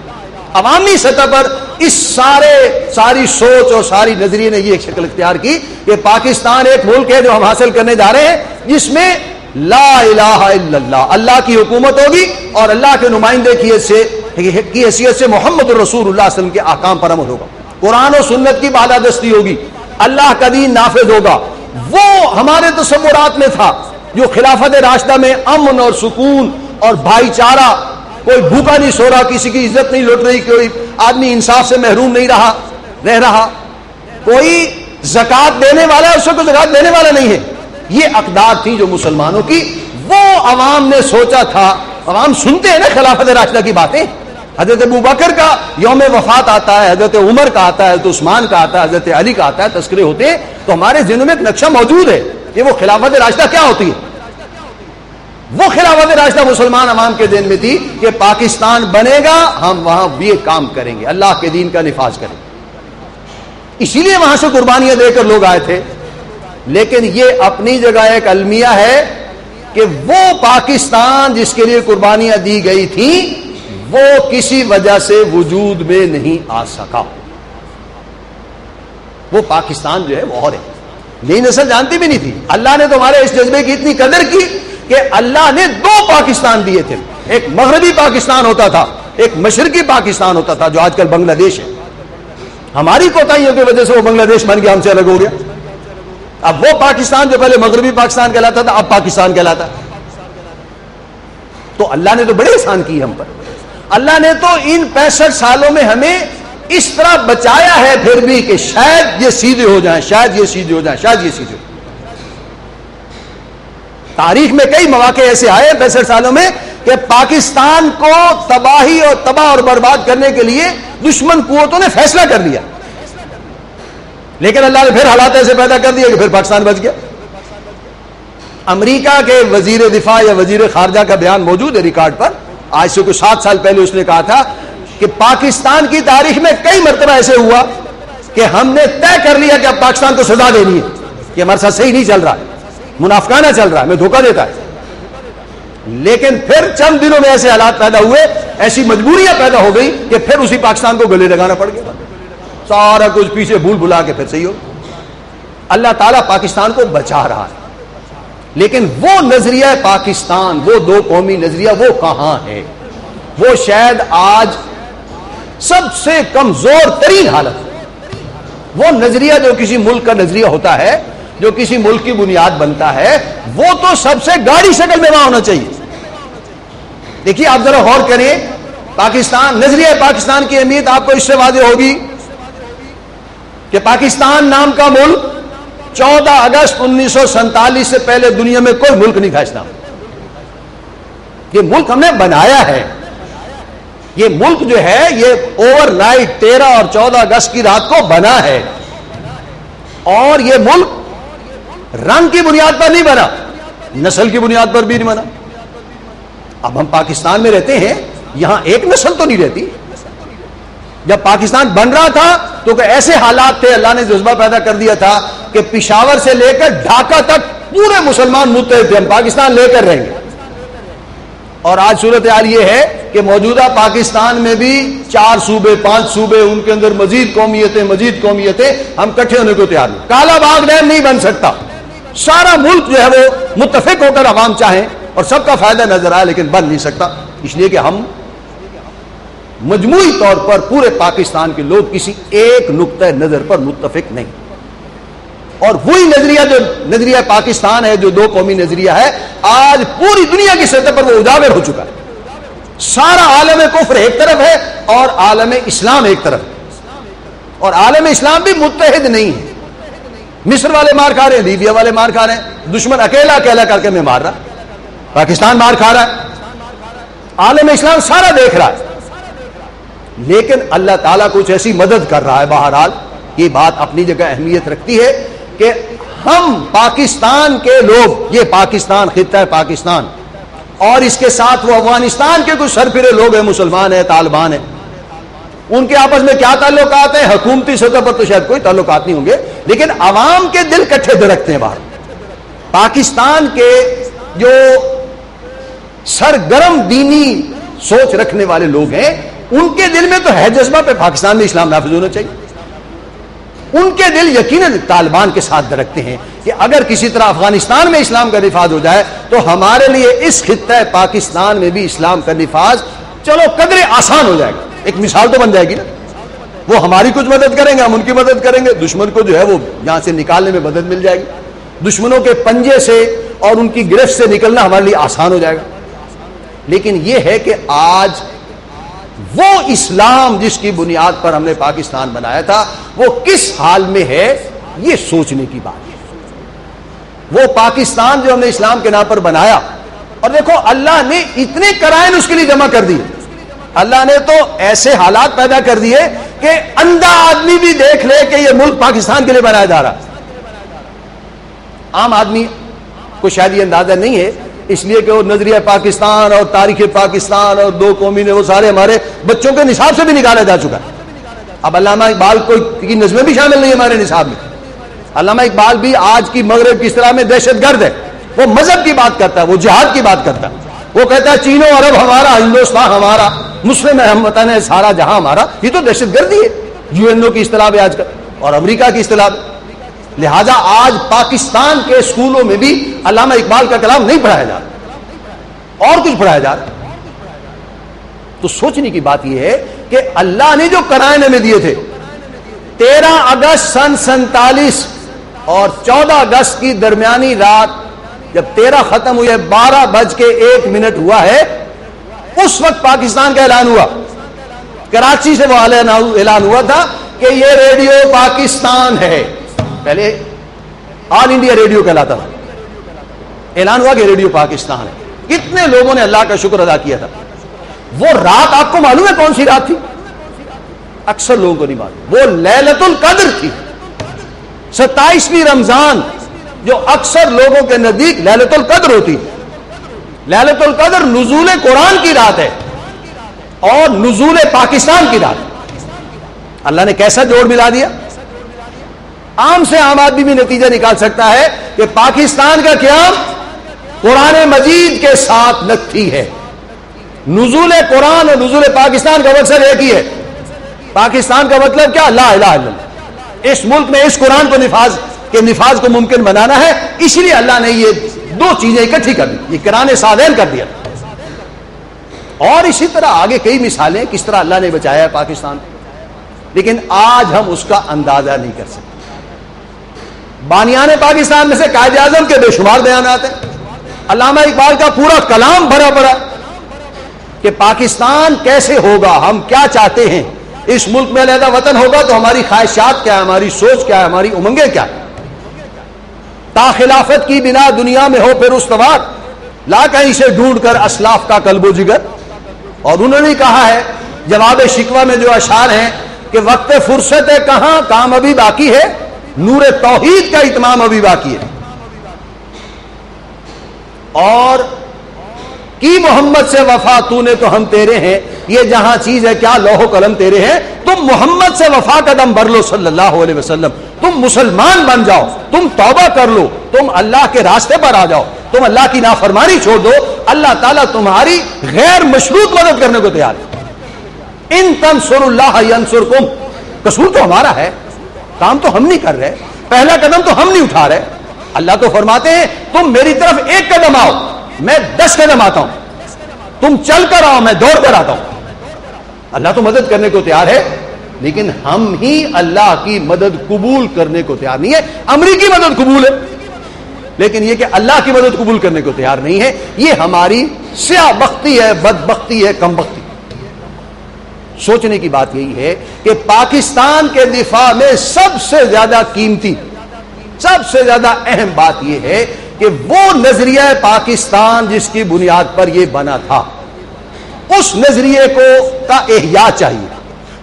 عوامی سطح پر اس ساری سوچ اور ساری نظریے نے یہ ایک شکل اختیار کی کہ پاکستان ایک ملک ہے جو ہم حاصل کرنے جا رہے ہیں جس میں لا الہ الا اللہ، اللہ کی حکومت ہوگی اور اللہ کے نمائندے کی حیثیت سے محمد الرسول اللہ صلی اللہ علیہ وسلم کے احکام پر عمل ہوگا، قرآن و سنت کی بالادستی ہوگی، اللہ کا دین نافذ ہوگا. وہ ہمارے تصورات میں تھا جو خلافت راشدہ میں امن اور سکون اور بھائی چارہ، کوئی بھوکا نہیں سو رہا، کسی کی عزت نہیں لٹ رہی، کوئی آدمی انصاف سے محروم نہیں رہ رہا، کوئی زکات دینے والا ہے اس کو زکات دینے والا نہیں ہے. یہ اقدار تھی جو مسلمانوں کی، وہ عوام نے سوچا تھا. عوام سنتے ہیں نا خلافت راشدہ کی باتیں، حضرت ابوبکر کا یوم وفات آتا ہے، حضرت عمر کا آتا ہے، حضرت عثمان کا آتا ہے، حضرت علی کا آتا ہے، تذکرے ہوتے ہیں تو ہمارے ذہنوں میں ایک نقشہ موجود ہے کہ وہ خلافت راشدہ کیا ہوتی ہے. وہ خلافت راشدہ مسلمان عوام کے ذہن میں تھی کہ پاکستان بنے گا، ہم وہاں یہ کام کریں گے، اللہ کے دین کا نفاذ کریں گے. اسی لیے وہاں سے قربانیاں دے کر لوگ آئے تھے. لیکن یہ اپنی جگہ ایک المیہ ہے کہ وہ پاکستان جس کے لیے قربانیاں دی گئی تھیں وہ کسی وجہ سے وجود میں نہیں آ سکا. وہ پاکستان جو ہے وہ اور ہے، نئی نسل جانتی بھی نہیں تھی. اللہ نے تمہارے اس جذبے کی اتنی قدر کی کہ اللہ نے 2 پاکستان دیے تھے. ایک مغربی پاکستان ہوتا تھا، ایک مشرقی پاکستان ہوتا تھا جو آج کل بنگلہ دیش ہے. ہماری کوتاہیوں کی وجہ سے وہ بنگلہ دیش بن گیا، ہم سے الگ ہو گیا. اب وہ پاکستان جو پہلے مغربی پاکستان کہلاتا تھا اب پاکستان کہلاتا ہے. تو اللہ نے تو بڑے احسان کیے ہم پر. اللہ نے تو ان 65 سالوں میں ہمیں اس طرح بچایا ہے پھر بھی کہ شاید یہ سیدھے ہو جائیں، شاید یہ سیدھے ہو جائیں، شاید یہ سیدھے ہو جائیں. تاریخ میں کئی مواقع ایسے آئے 65 سالوں میں کہ پاکستان کو تباہی اور تباہ اور برباد کرنے کے لیے دشمن قوتوں نے فیصلہ کر لیا، لیکن اللہ نے پھر حالات ایسے پیدا کر دیے کہ پھر پاکستان بچ گیا. امریکہ کے وزیر دفاع یا وزیر خارجہ کا بیان موجود ہے ریکارڈ پر. آج سے کوئی 7 سال پہلے اس نے کہا تھا کہ پاکستان کی تاریخ میں کئی مرتبہ ایسے ہوا کہ ہم نے طے کر لیا کہ اب پاکستان کو سزا دینی ہے کہ ہمارے ساتھ صحیح نہیں چل رہا ہے، منافقانہ چل رہا ہے، ہمیں دھوکہ دیتا ہے. لیکن پھر چند دنوں میں ایسے حالات پیدا ہوئے، ایسی مجبوریاں پیدا ہو گئی کہ پھر اسی پاکستان کو گلے لگانا پڑ گیا. سارا کچھ پیچھے بھول بھلا کے پھر صحیح ہو. اللہ تعالیٰ پاکستان کو بچا رہا ہے، لیکن وہ نظریہ پاکستان، وہ 2 قومی نظریہ وہ کہاں ہے؟ وہ شاید آج سب سے کمزور ترین حالت ہے. وہ نظریہ جو کسی ملک کا نظریہ ہوتا ہے، جو کسی ملک کی بنیاد بنتا ہے، وہ تو سب سے گاڑی شکل میں وہاں ہونا چاہیے. دیکھیے آپ ذرا غور کریں، پاکستان، نظریہ پاکستان کی اہمیت آپ کو اس سے واضح ہوگی کہ پاکستان نام کا ملک 14 اگست 1947 سے پہلے دنیا میں کوئی ملک نہیں تھا اسلام. یہ ملک ہم نے بنایا ہے. یہ ملک جو ہے یہ اوور نائٹ 13 اور 14 اگست کی رات کو بنا ہے، اور یہ ملک رنگ کی بنیاد پر نہیں بنا، نسل کی بنیاد پر بھی نہیں بنا. اب ہم پاکستان میں رہتے ہیں، یہاں ایک نسل تو نہیں رہتی. جب پاکستان بن رہا تھا تو کہ ایسے حالات تھے، اللہ نے جذبہ پیدا کر دیا تھا کہ پشاور سے لے کر ڈھاکہ تک پورے مسلمان متحد تھے، ہم پاکستان لے کر رہیں گے. اور آج صورتحال یہ ہے کہ موجودہ پاکستان میں بھی 4 صوبے 5 صوبے، ان کے اندر مزید قومیتیں، ہم کٹھے ہونے کو تیار نہیں. کالا باغ ڈیم نہیں بن سکتا. سارا ملک جو ہے وہ متفق ہو کر عوام چاہیں اور سب کا فائدہ نظر آئے، لیکن بن نہیں سکتا، اس لیے کہ ہم مجموعی طور پر پورے پاکستان کے لوگ کسی ایک نقطۂ نظر پر متفق نہیں. اور وہی نظریہ جو نظریہ پاکستان ہے، جو 2 قومی نظریہ ہے، آج پوری دنیا کی سطح پر وہ اجاگر ہو چکا ہے. سارا عالم کفر ایک طرف ہے اور عالم اسلام ایک طرف ہے، اور عالم اسلام بھی متحد نہیں ہے. مصر والے مار کھا رہے ہیں، لیبیا والے مار کھا رہے ہیں، دشمن اکیلا کر کے میں مار رہا، پاکستان مار کھا رہا ہے، عالم اسلام سارا دیکھ رہا ہے. لیکن اللہ تعالیٰ کچھ ایسی مدد کر رہا ہے. بہرحال یہ بات اپنی جگہ اہمیت رکھتی ہے کہ ہم پاکستان کے لوگ، یہ پاکستان، خطہ پاکستان، اور اس کے ساتھ وہ افغانستان کے کچھ سرفرے لوگ ہیں، مسلمان ہیں، طالبان ہیں، ان کے آپس میں کیا تعلقات ہیں؟ حکومتی سطح پر تو شاید کوئی تعلقات نہیں ہوں گے، لیکن عوام کے دل کٹھے دھڑکتے ہیں باہر۔ پاکستان کے جو سرگرم دینی سوچ رکھنے والے لوگ ہیں، ان کے دل میں تو ہے جذبہ پہ پاکستان میں اسلام نافذ ہونا چاہیے۔ ان کے دل یقیناً طالبان کے ساتھ دھڑکتے ہیں کہ اگر کسی طرح افغانستان میں اسلام کا نفاذ ہو جائے تو ہمارے لیے اس خطہ پاکستان میں بھی اسلام کا نفاذ چلو قدرے آسان ہو جائے گا، ایک مثال تو بن جائے گی نا۔ وہ ہماری کچھ مدد کریں گے، ہم ان کی مدد کریں گے، دشمن کو جو ہے وہ یہاں سے نکالنے میں مدد مل جائے گی، دشمنوں کے پنجے سے اور ان کی گرفت سے نکلنا ہمارے لیے آسان ہو جائے گا۔ لیکن یہ ہے کہ آج وہ اسلام جس کی بنیاد پر ہم نے پاکستان بنایا تھا وہ کس حال میں ہے، یہ سوچنے کی بات ہے۔ وہ پاکستان جو ہم نے اسلام کے نام پر بنایا، اور دیکھو اللہ نے اتنے قرائن اس کے لیے جمع کر دیے، اللہ نے تو ایسے حالات پیدا کر دیے کہ اندھا آدمی بھی دیکھ لے کہ یہ ملک پاکستان کے لیے بنایا جا رہا۔ عام آدمی کو شاید یہ اندازہ نہیں ہے، اس لیے کہ وہ نظریہ پاکستان اور تاریخ پاکستان اور دو قومی نے وہ سارے ہمارے بچوں کے نصاب سے بھی نکالا جا چکا ہے۔ اب علامہ اقبال کی نظمیں بھی شامل نہیں ہمارے نصاب میں۔ علامہ اقبال بھی آج کی مغرب کی اصطلاح میں دہشت گرد ہے، وہ مذہب کی بات کرتا ہے، وہ جہاد کی بات کرتا ہے، وہ کہتا ہے چین و عرب ہمارا، ہندوستان ہمارا، مسلم ہم وطن ہے سارا جہاں ہمارا۔ یہ تو دہشت گردی ہے، یو این او کی اصطلاح ہے آج کل، اور امریکہ کی اصطلاح ہے۔ لہذا آج پاکستان کے اسکولوں میں بھی علامہ اقبال کا کلام نہیں پڑھایا جا رہا، اور کچھ پڑھایا جا رہا۔ تو سوچنے کی بات یہ ہے کہ اللہ نے جو قرائن ہمیں دیے تھے، 13 اگست سن 47 اور 14 اگست کی درمیانی رات جب 13 ختم ہوئی ہے، 12:01 ہوا ہے، اس وقت پاکستان کا اعلان ہوا۔ کراچی سے وہ اعلان ہوا تھا کہ یہ ریڈیو پاکستان ہے، پہلے آل انڈیا ریڈیو کہلاتا تھا، اعلان ہوا کہ ریڈیو پاکستان ہے۔ کتنے لوگوں نے اللہ کا شکر ادا کیا تھا۔ وہ رات آپ کو معلوم ہے کون سی رات تھی؟ اکثر لوگوں کو نہیں معلوم، وہ لیلۃ القدر تھی، 27ویں رمضان، جو اکثر لوگوں کے نزدیک لیلۃ القدر ہوتی۔ لیلۃ القدر نزول قرآن کی رات ہے اور نزول پاکستان کی رات۔ اللہ نے کیسا جوڑ ملا دیا؟ عام سے عام آدمی بھی نتیجہ نکال سکتا ہے کہ پاکستان کا قیام قرآن مجید کے ساتھ نکتی ہے۔ نزول قرآن اور نزول پاکستان کا مقصد ایک ہی ہے۔ پاکستان کا مطلب کیا؟ لا الہ الا اللہ۔ اس ملک میں اس قرآن کو نفاذ کو ممکن بنانا ہے، اسی لیے اللہ نے یہ دو چیزیں اکٹھی کر دی، یہ قرآن سادین کر دیا۔ اور اسی طرح آگے کئی مثالیں کس طرح اللہ نے بچایا ہے پاکستان، لیکن آج ہم اس کا اندازہ نہیں کر سکتے۔ بانیان پاکستان میں سے قائد اعظم کے بے شمار بیانات ہیں، علامہ اقبال کا پورا کلام بھرا پڑا کہ پاکستان کیسے ہوگا، ہم کیا چاہتے ہیں، اس ملک میں علیحدہ وطن ہوگا تو ہماری خواہشات کیا ہے، ہماری سوچ کیا ہے، ہماری امنگیں کیا ہے۔ تا خلافت کی بنا دنیا میں ہو پھر استوار، لا کہیں سے ڈھونڈ کر اسلاف کا قلب و جگر۔ اور انہوں نے کہا ہے جواب شکوہ میں جو اشعار ہیں کہ وقت فرصت ہے کہاں، کام ابھی باقی ہے، نور توحید کا اتمام ابھی باقی ہے۔ اور کی محمد سے وفا تو نے تو ہم تیرے ہیں، یہ جہاں چیز ہے کیا لوح و قلم تیرے ہیں۔ تم محمد سے وفا قدم بھر لو صلی اللہ علیہ وسلم، تم مسلمان بن جاؤ، تم توبہ کر لو، تم اللہ کے راستے پر آ جاؤ، تم اللہ کی نافرمانی چھوڑ دو، اللہ تعالیٰ تمہاری غیر مشروط مدد کرنے کو تیار ہے۔ ان تنصروا اللہ ینصرکم، قصور تو ہمارا ہے، کام تو ہم نہیں کر رہے، پہلا قدم تو ہم نہیں اٹھا رہے۔ اللہ تو فرماتے ہیں تم میری طرف ایک قدم آؤ میں 10 قدم آتا ہوں، تم چل کر آؤ میں دوڑ کر آتا ہوں۔ اللہ تو مدد کرنے کو تیار ہے، لیکن ہم ہی اللہ کی مدد قبول کرنے کو تیار نہیں ہے۔ امریکی مدد قبول ہے، لیکن یہ کہ اللہ کی مدد قبول کرنے کو تیار نہیں ہے، یہ ہماری سیاہ بختی ہے، بدبختی ہے، کم بختی۔ سوچنے کی بات یہی ہے کہ پاکستان کے دفاع میں سب سے زیادہ قیمتی، سب سے زیادہ اہم بات یہ ہے کہ وہ نظریہ پاکستان جس کی بنیاد پر یہ بنا تھا، اس نظریے کو کا احیاء چاہیے،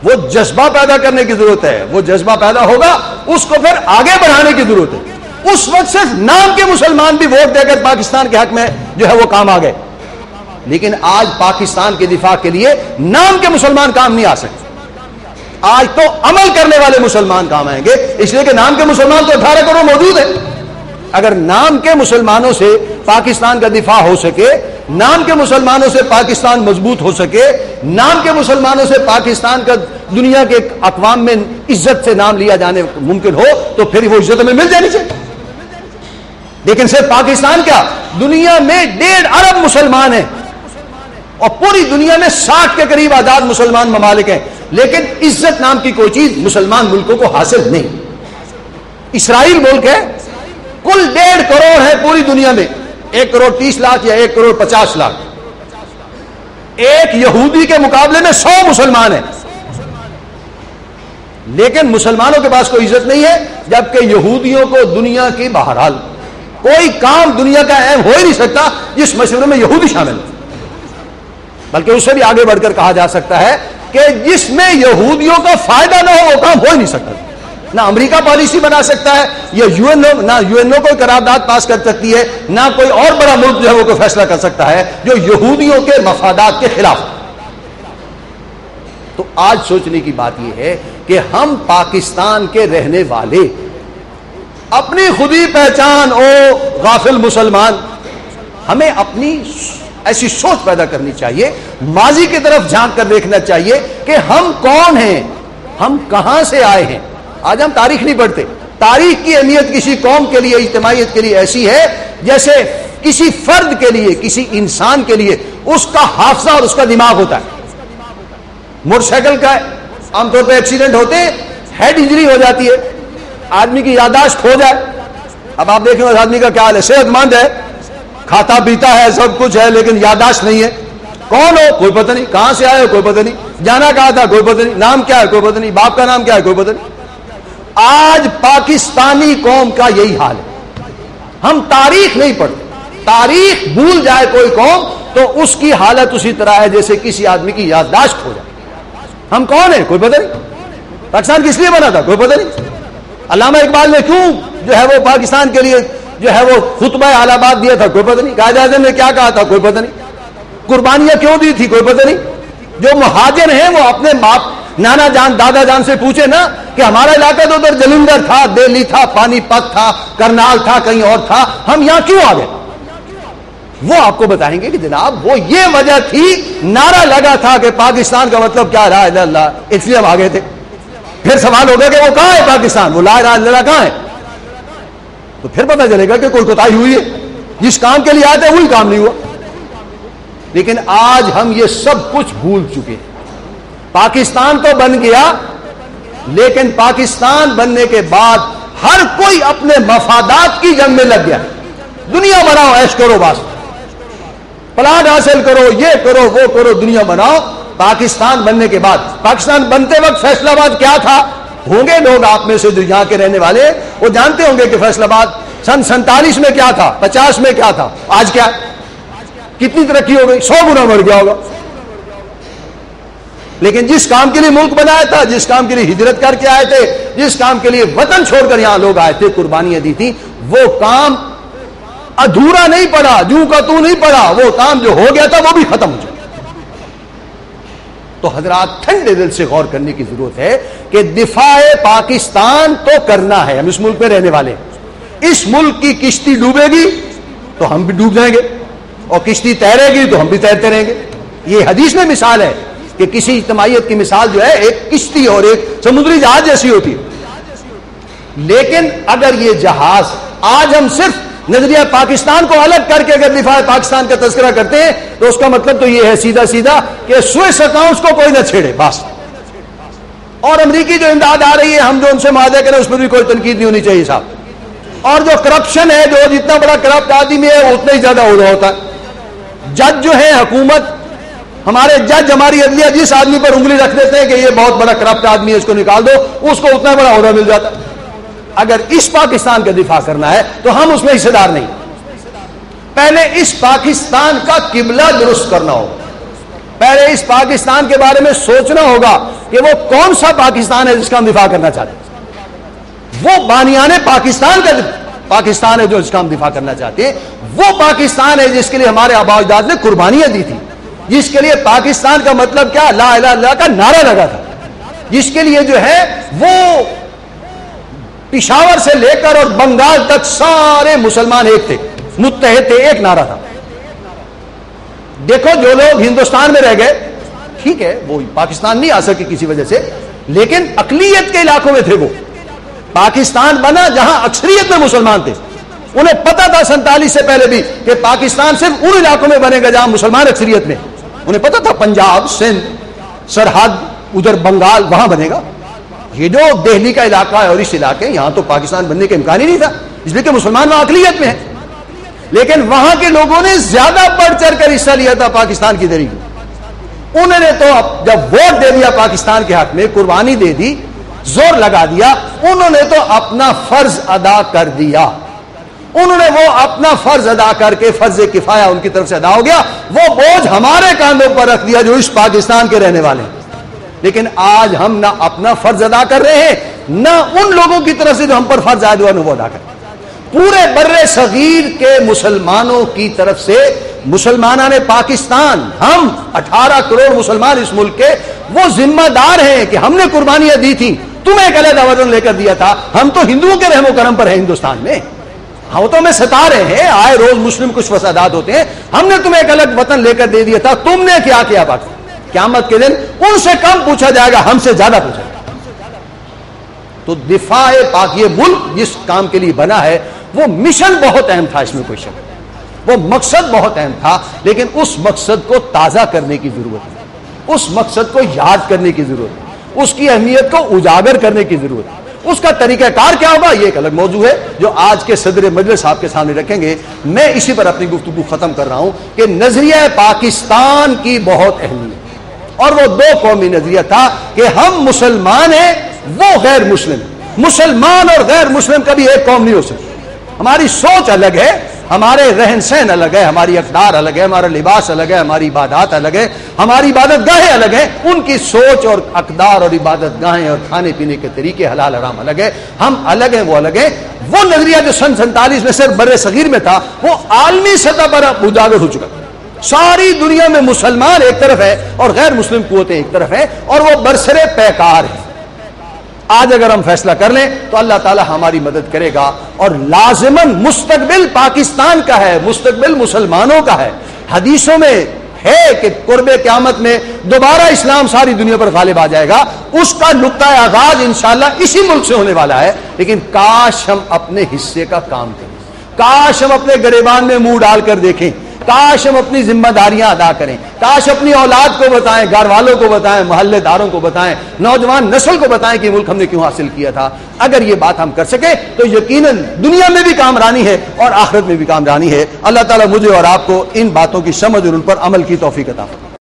وہ جذبہ پیدا کرنے کی ضرورت ہے۔ وہ جذبہ پیدا ہوگا اس کو پھر آگے بڑھانے کی ضرورت ہے۔ اس وقت صرف نام کے مسلمان بھی ووٹ دے کر پاکستان کے حق میں جو ہے وہ کام آ گئے، لیکن آج پاکستان کے دفاع کے لیے نام کے مسلمان کام نہیں آ سکتے. آج تو عمل کرنے والے مسلمان کام آئیں گے، اس لیے کہ نام کے مسلمان تو 18 کروڑ موجود ہیں. اگر نام کے مسلمانوں سے پاکستان کا دفاع ہو سکے، نام کے مسلمانوں سے پاکستان مضبوط ہو سکے، نام کے مسلمانوں سے پاکستان کا دنیا کے اقوام میں عزت سے نام لیا جانے ممکن ہو، تو پھر وہ عزت ہمیں مل جانی چاہیے. لیکن صرف پاکستان کیا، دنیا میں 1.5 ارب مسلمان ہیں اور پوری دنیا میں 60 کے قریب آزاد مسلمان ممالک ہیں، لیکن عزت نام کی کوئی چیز مسلمان ملکوں کو حاصل نہیں. اسرائیل ملک ہے، کل 1.5 کروڑ ہے پوری دنیا میں، 1 کروڑ 30 لاکھ یا 1 کروڑ 50 لاکھ. ایک یہودی کے مقابلے میں 100 مسلمان ہیں، لیکن مسلمانوں کے پاس کوئی عزت نہیں ہے، جبکہ یہودیوں کو دنیا کی بہرحال کوئی کام دنیا کا اہم ہو ہی نہیں سکتا جس مشورے میں یہودی شامل ہے. بلکہ اس سے بھی آگے بڑھ کر کہا جا سکتا ہے کہ جس میں یہودیوں کا فائدہ نہ ہو وہ کام ہو ہی نہیں سکتا. نہ امریکہ پالیسی بنا سکتا ہے، یا یو این او کوئی قرارداد پاس کر سکتی ہے، نہ کوئی اور بڑا ملک جو ہے وہ کوئی فیصلہ کر سکتا ہے جو یہودیوں کے مفادات کے خلاف. تو آج سوچنے کی بات یہ ہے کہ ہم پاکستان کے رہنے والے اپنی خودی پہچان او غافل مسلمان، ہمیں اپنی ایسی سوچ پیدا کرنی چاہیے، ماضی کی طرف جھانک کر دیکھنا چاہیے کہ ہم کون ہیں، ہم کہاں سے آئے ہیں. آج ہم تاریخ نہیں پڑھتے. تاریخ کی اہمیت کسی قوم کے لیے، اجتماعیت کے لیے ایسی ہے جیسے کسی فرد کے لیے، کسی انسان کے لیے اس کا حافظہ اور اس کا دماغ ہوتا ہے. موٹر سائیکل کا عام طور پہ ایکسیڈنٹ ہوتے ہیں، ہیڈ انجری ہو جاتی ہے، آدمی کی یادداشت کھو جائے. اب آپ دیکھیں اس آدمی کا کیا حال ہے، صحت مند ہے، کھاتا پیتا ہے، سب کچھ ہے، لیکن یادداشت نہیں ہے. کون ہو کوئی پتہ نہیں، کہاں سے آئے ہو کوئی پتہ نہیں، جانا کہاں تھا کوئی پتہ نہیں، نام کیا ہے کوئی پتہ نہیں، باپ کا نام کیا ہے کوئی پتہ نہیں. آج پاکستانی قوم کا یہی حال ہے. ہم تاریخ نہیں پڑھتے. تاریخ بھول جائے کوئی قوم تو اس کی حالت اسی طرح ہے جیسے کسی آدمی کی یادداشت ہو جائے. ہم کون ہیں کوئی پتہ نہیں. پاکستان کس لیے بنا تھا کوئی پتہ نہیں. علامہ اقبال نے کیوں جو ہے وہ پاکستان کے لیے جو ہے وہ خطبہ اعلی آباد دیا تھا کوئی پتہ نہیں. قائد اعظم نے کیا کہا تھا کوئی پتہ نہیں. قربانیاں کیوں دی تھی کوئی پتہ نہیں. جو مہاجر ہیں وہ اپنے باپ نانا جان دادا جان سے پوچھے نا کہ ہمارا علاقہ تو ادھر جلندھر تھا، دہلی تھا، پانی پت تھا، کرنال تھا، کہیں اور تھا، ہم یہاں کیوں آ گئے؟ وہ آپ کو بتائیں گے کہ جناب وہ یہ وجہ تھی، نعرہ لگا تھا کہ پاکستان کا مطلب کیا لا الہ الا اللہ، اس لیے ہم آ گئے تھے. پھر سوال ہوگا کہ وہ کہاں ہے پاکستان، وہ لا الہ الا اللہ کہاں ہے؟ تو پھر پتہ چلے گا کہ کوئی کوتاہی ہوئی ہے. جس کام کے لیے آئے تھے وہی کام نہیں ہوا. لیکن آج ہم یہ سب کچھ بھول چکے ہیں. پاکستان تو بن گیا، لیکن پاکستان بننے کے بعد ہر کوئی اپنے مفادات کی جنگ میں لگ گیا. دنیا بناؤ، عیش کرو، بس پلاٹ حاصل کرو، یہ کرو وہ کرو، دنیا بناؤ. پاکستان بننے کے بعد، پاکستان بنتے وقت فیصلہ آباد کیا تھا؟ ہوں گے لوگ آپ میں سے جو یہاں کے رہنے والے وہ جانتے ہوں گے کہ فیصلہ آباد سن 47 میں کیا تھا، 50 میں کیا تھا، آج کیا، کتنی ترقی ہو گئی، 100 گنا بڑھ گیا ہوگا. لیکن جس کام کے لیے ملک بنایا تھا، جس کام کے لیے ہجرت کر کے آئے تھے، جس کام کے لیے وطن چھوڑ کر یہاں لوگ آئے تھے، قربانیاں دی تھی، وہ کام ادھورا نہیں پڑا، جوں کا تو نہیں پڑا. وہ کام جو ہو گیا تھا وہ بھی ختم ہو جائے. تو حضرات ٹھنڈے دل سے غور کرنے کی ضرورت ہے کہ دفاع پاکستان تو کرنا ہے. ہم اس ملک میں رہنے والے ہیں. اس ملک کی کشتی ڈوبے گی تو ہم بھی ڈوب جائیں گے، اور کشتی تیرے گی تو ہم بھی تیرتے رہیں گے. یہ حدیث میں مثال ہے کہ کسی اجتماعیت کی مثال جو ہے ایک کشتی اور ایک سمندری جہاز جیسی ہوتی ہے. لیکن اگر یہ جہاز، آج ہم صرف نظریہ پاکستان کو الگ کر کے اگر دفاع پاکستان کا تذکرہ کرتے ہیں تو اس کا مطلب تو یہ ہے سیدھا سیدھا کہ سوئس اکاؤنٹس کو کوئی نہ چھیڑے بس. اور امریکی جو امداد آ رہی ہے ہم جو ان سے معاہدے کریں اس پر بھی کوئی تنقید نہیں ہونی چاہیے صاحب. اور جو کرپشن ہے، جو جتنا بڑا کرپٹ آدمی ہے وہ اتنا ہی زیادہ عہدہ ہوتا ہے. جج جو ہے، حکومت، ہمارے جج، ہماری عدلیہ جس آدمی پر انگلی رکھ دیتے ہیں کہ یہ بہت بڑا کرپٹ آدمی ہے اس کو نکال دو، اس کو اتنا بڑا عہدہ مل جاتا ہے. اگر اس پاکستان کا دفاع کرنا ہے تو ہم اس میں حصے دار نہیں. پہلے اس پاکستان کا قبلہ درست کرنا ہوگا. پہلے اس پاکستان کے بارے میں سوچنا ہوگا کہ وہ کون سا پاکستان ہے جس کا ہم دفاع کرنا چاہتے ہیں. وہ بانیان پاکستان کا پاکستان ہے جو اس کا ہم دفاع کرنا چاہتے ہیں. وہ پاکستان ہے جس کے لیے ہمارے آباء و اجداد نے قربانیاں دی تھی, جس کے لیے پاکستان کا مطلب کیا, لا الہ الا اللہ کا نعرہ لگا تھا, جس کے لیے جو ہے وہ پشاور سے لے کر اور بنگال تک سارے مسلمان ایک تھے, متحد تھے, ایک نعرہ تھا. دیکھو جو لوگ ہندوستان میں رہ گئے, ٹھیک ہے وہ پاکستان نہیں آ سکے کسی وجہ سے, لیکن اقلیت کے علاقوں میں تھے. وہ پاکستان بنا جہاں اکثریت میں مسلمان تھے. انہیں پتا تھا 47 سے پہلے بھی کہ پاکستان صرف ان علاقوں میں بنے گا جہاں مسلمان اکثریت میں. انہیں پتا تھا پنجاب, سندھ, سرحد, ادھر بنگال, وہاں بنے گا. یہ جو دہلی کا علاقہ ہے اور اس علاقے, یہاں تو پاکستان بننے کا امکان ہی نہیں تھا, اس لیے کہ مسلمان وہاں اقلیت میں ہیں. لیکن وہاں کے لوگوں نے زیادہ بڑھ چڑھ کر حصہ لیا تھا پاکستان کی تحریک میں. انہوں نے تو جب ووٹ دے دیا پاکستان کے حق میں, قربانی دے دی, زور لگا دیا, انہوں نے تو اپنا فرض ادا کر دیا. انہوں نے وہ اپنا فرض ادا کر کے, فرض کفایہ ان کی طرف سے ادا ہو گیا, وہ بوجھ ہمارے کاندھوں پر رکھ دیا جو اس پاکستان کے رہنے والے ہیں. لیکن آج ہم نہ اپنا فرض ادا کر رہے ہیں, نہ ان لوگوں کی طرف سے جو ہم پر فرض عائد ہوا وہ ادا کر. پورے بر صغیر کے مسلمانوں کی طرف سے, مسلمانان پاکستان, ہم 18 کروڑ مسلمان اس ملک کے, وہ ذمہ دار ہیں کہ ہم نے قربانیاں دی تھیں. تمہیں ایک علیحدہ وطن لے کر دیا تھا, ہم تو ہندوؤں کے رحم و کرم پر ہیں ہندوستان میں, ہم تو ہمیں ستا رہے ہیں, آئے روز مسلم کچھ فسادات ہوتے ہیں, ہم نے تمہیں ایک الگ وطن لے کر دے دیا تھا, تم نے کیا کیا. باقی قیامت کے دن ان سے کم پوچھا جائے گا, ہم سے زیادہ پوچھا جائے گا. تو دفاع پاک, یہ ملک جس کام کے لیے بنا ہے وہ مشن بہت اہم تھا, اس میں کوئی شک نہیں, وہ مقصد بہت اہم تھا, لیکن اس مقصد کو تازہ کرنے کی ضرورت ہے, اس مقصد کو یاد کرنے کی ضرورت ہے, اس کی اہمیت کو اجاگر کرنے کی ضرورت ہے. اس کا طریقہ کار کیا ہوگا یہ ایک الگ موضوع ہے جو آج کے صدر مجلس صاحب کے سامنے رکھیں گے. میں اسی پر اپنی گفتگو ختم کر رہا ہوں کہ نظریہ پاکستان کی بہت اہمیت, اور وہ دو قومی نظریہ تھا کہ ہم مسلمان ہیں, وہ غیر مسلم. مسلمان اور غیر مسلم کبھی ایک قوم نہیں ہو سکتی. ہماری سوچ الگ ہے, ہمارے رہن سہن الگ ہے, ہماری اقدار الگ ہے, ہمارا لباس الگ ہے, ہماری عبادات الگ ہے, ہماری عبادت گاہیں الگ ہیں. ان کی سوچ اور اقدار اور عبادت گاہیں اور کھانے پینے کے طریقے حلال حرام الگ ہے. ہم الگ ہیں, وہ الگ ہیں. وہ نظریہ جو سن 47 میں صرف بر صغیر میں تھا, وہ عالمی سطح پر اجاگر ہو چکا. ساری دنیا میں مسلمان ایک طرف ہے اور غیر مسلم قوتیں ایک طرف ہیں, اور وہ برسرے پیکار ہیں. آج اگر ہم فیصلہ کر لیں تو اللہ تعالی ہماری مدد کرے گا, اور لازماً مستقبل پاکستان کا ہے, مستقبل مسلمانوں کا ہے. حدیثوں میں ہے کہ قرب قیامت میں دوبارہ اسلام ساری دنیا پر غالب آ جائے گا. اس کا نقطہ آغاز انشاءاللہ اسی ملک سے ہونے والا ہے. لیکن کاش ہم اپنے حصے کا کام کریں, کاش ہم اپنے گریبان میں منہ ڈال کر دیکھیں, کاش ہم اپنی ذمہ داریاں ادا کریں, کاش اپنی اولاد کو بتائیں, گھر والوں کو بتائیں, محلے داروں کو بتائیں, نوجوان نسل کو بتائیں کہ ملک ہم نے کیوں حاصل کیا تھا. اگر یہ بات ہم کر سکیں تو یقیناً دنیا میں بھی کامرانی ہے اور آخرت میں بھی کامرانی ہے. اللہ تعالیٰ مجھے اور آپ کو ان باتوں کی سمجھ اور ان پر عمل کی توفیق عطا فرمائے.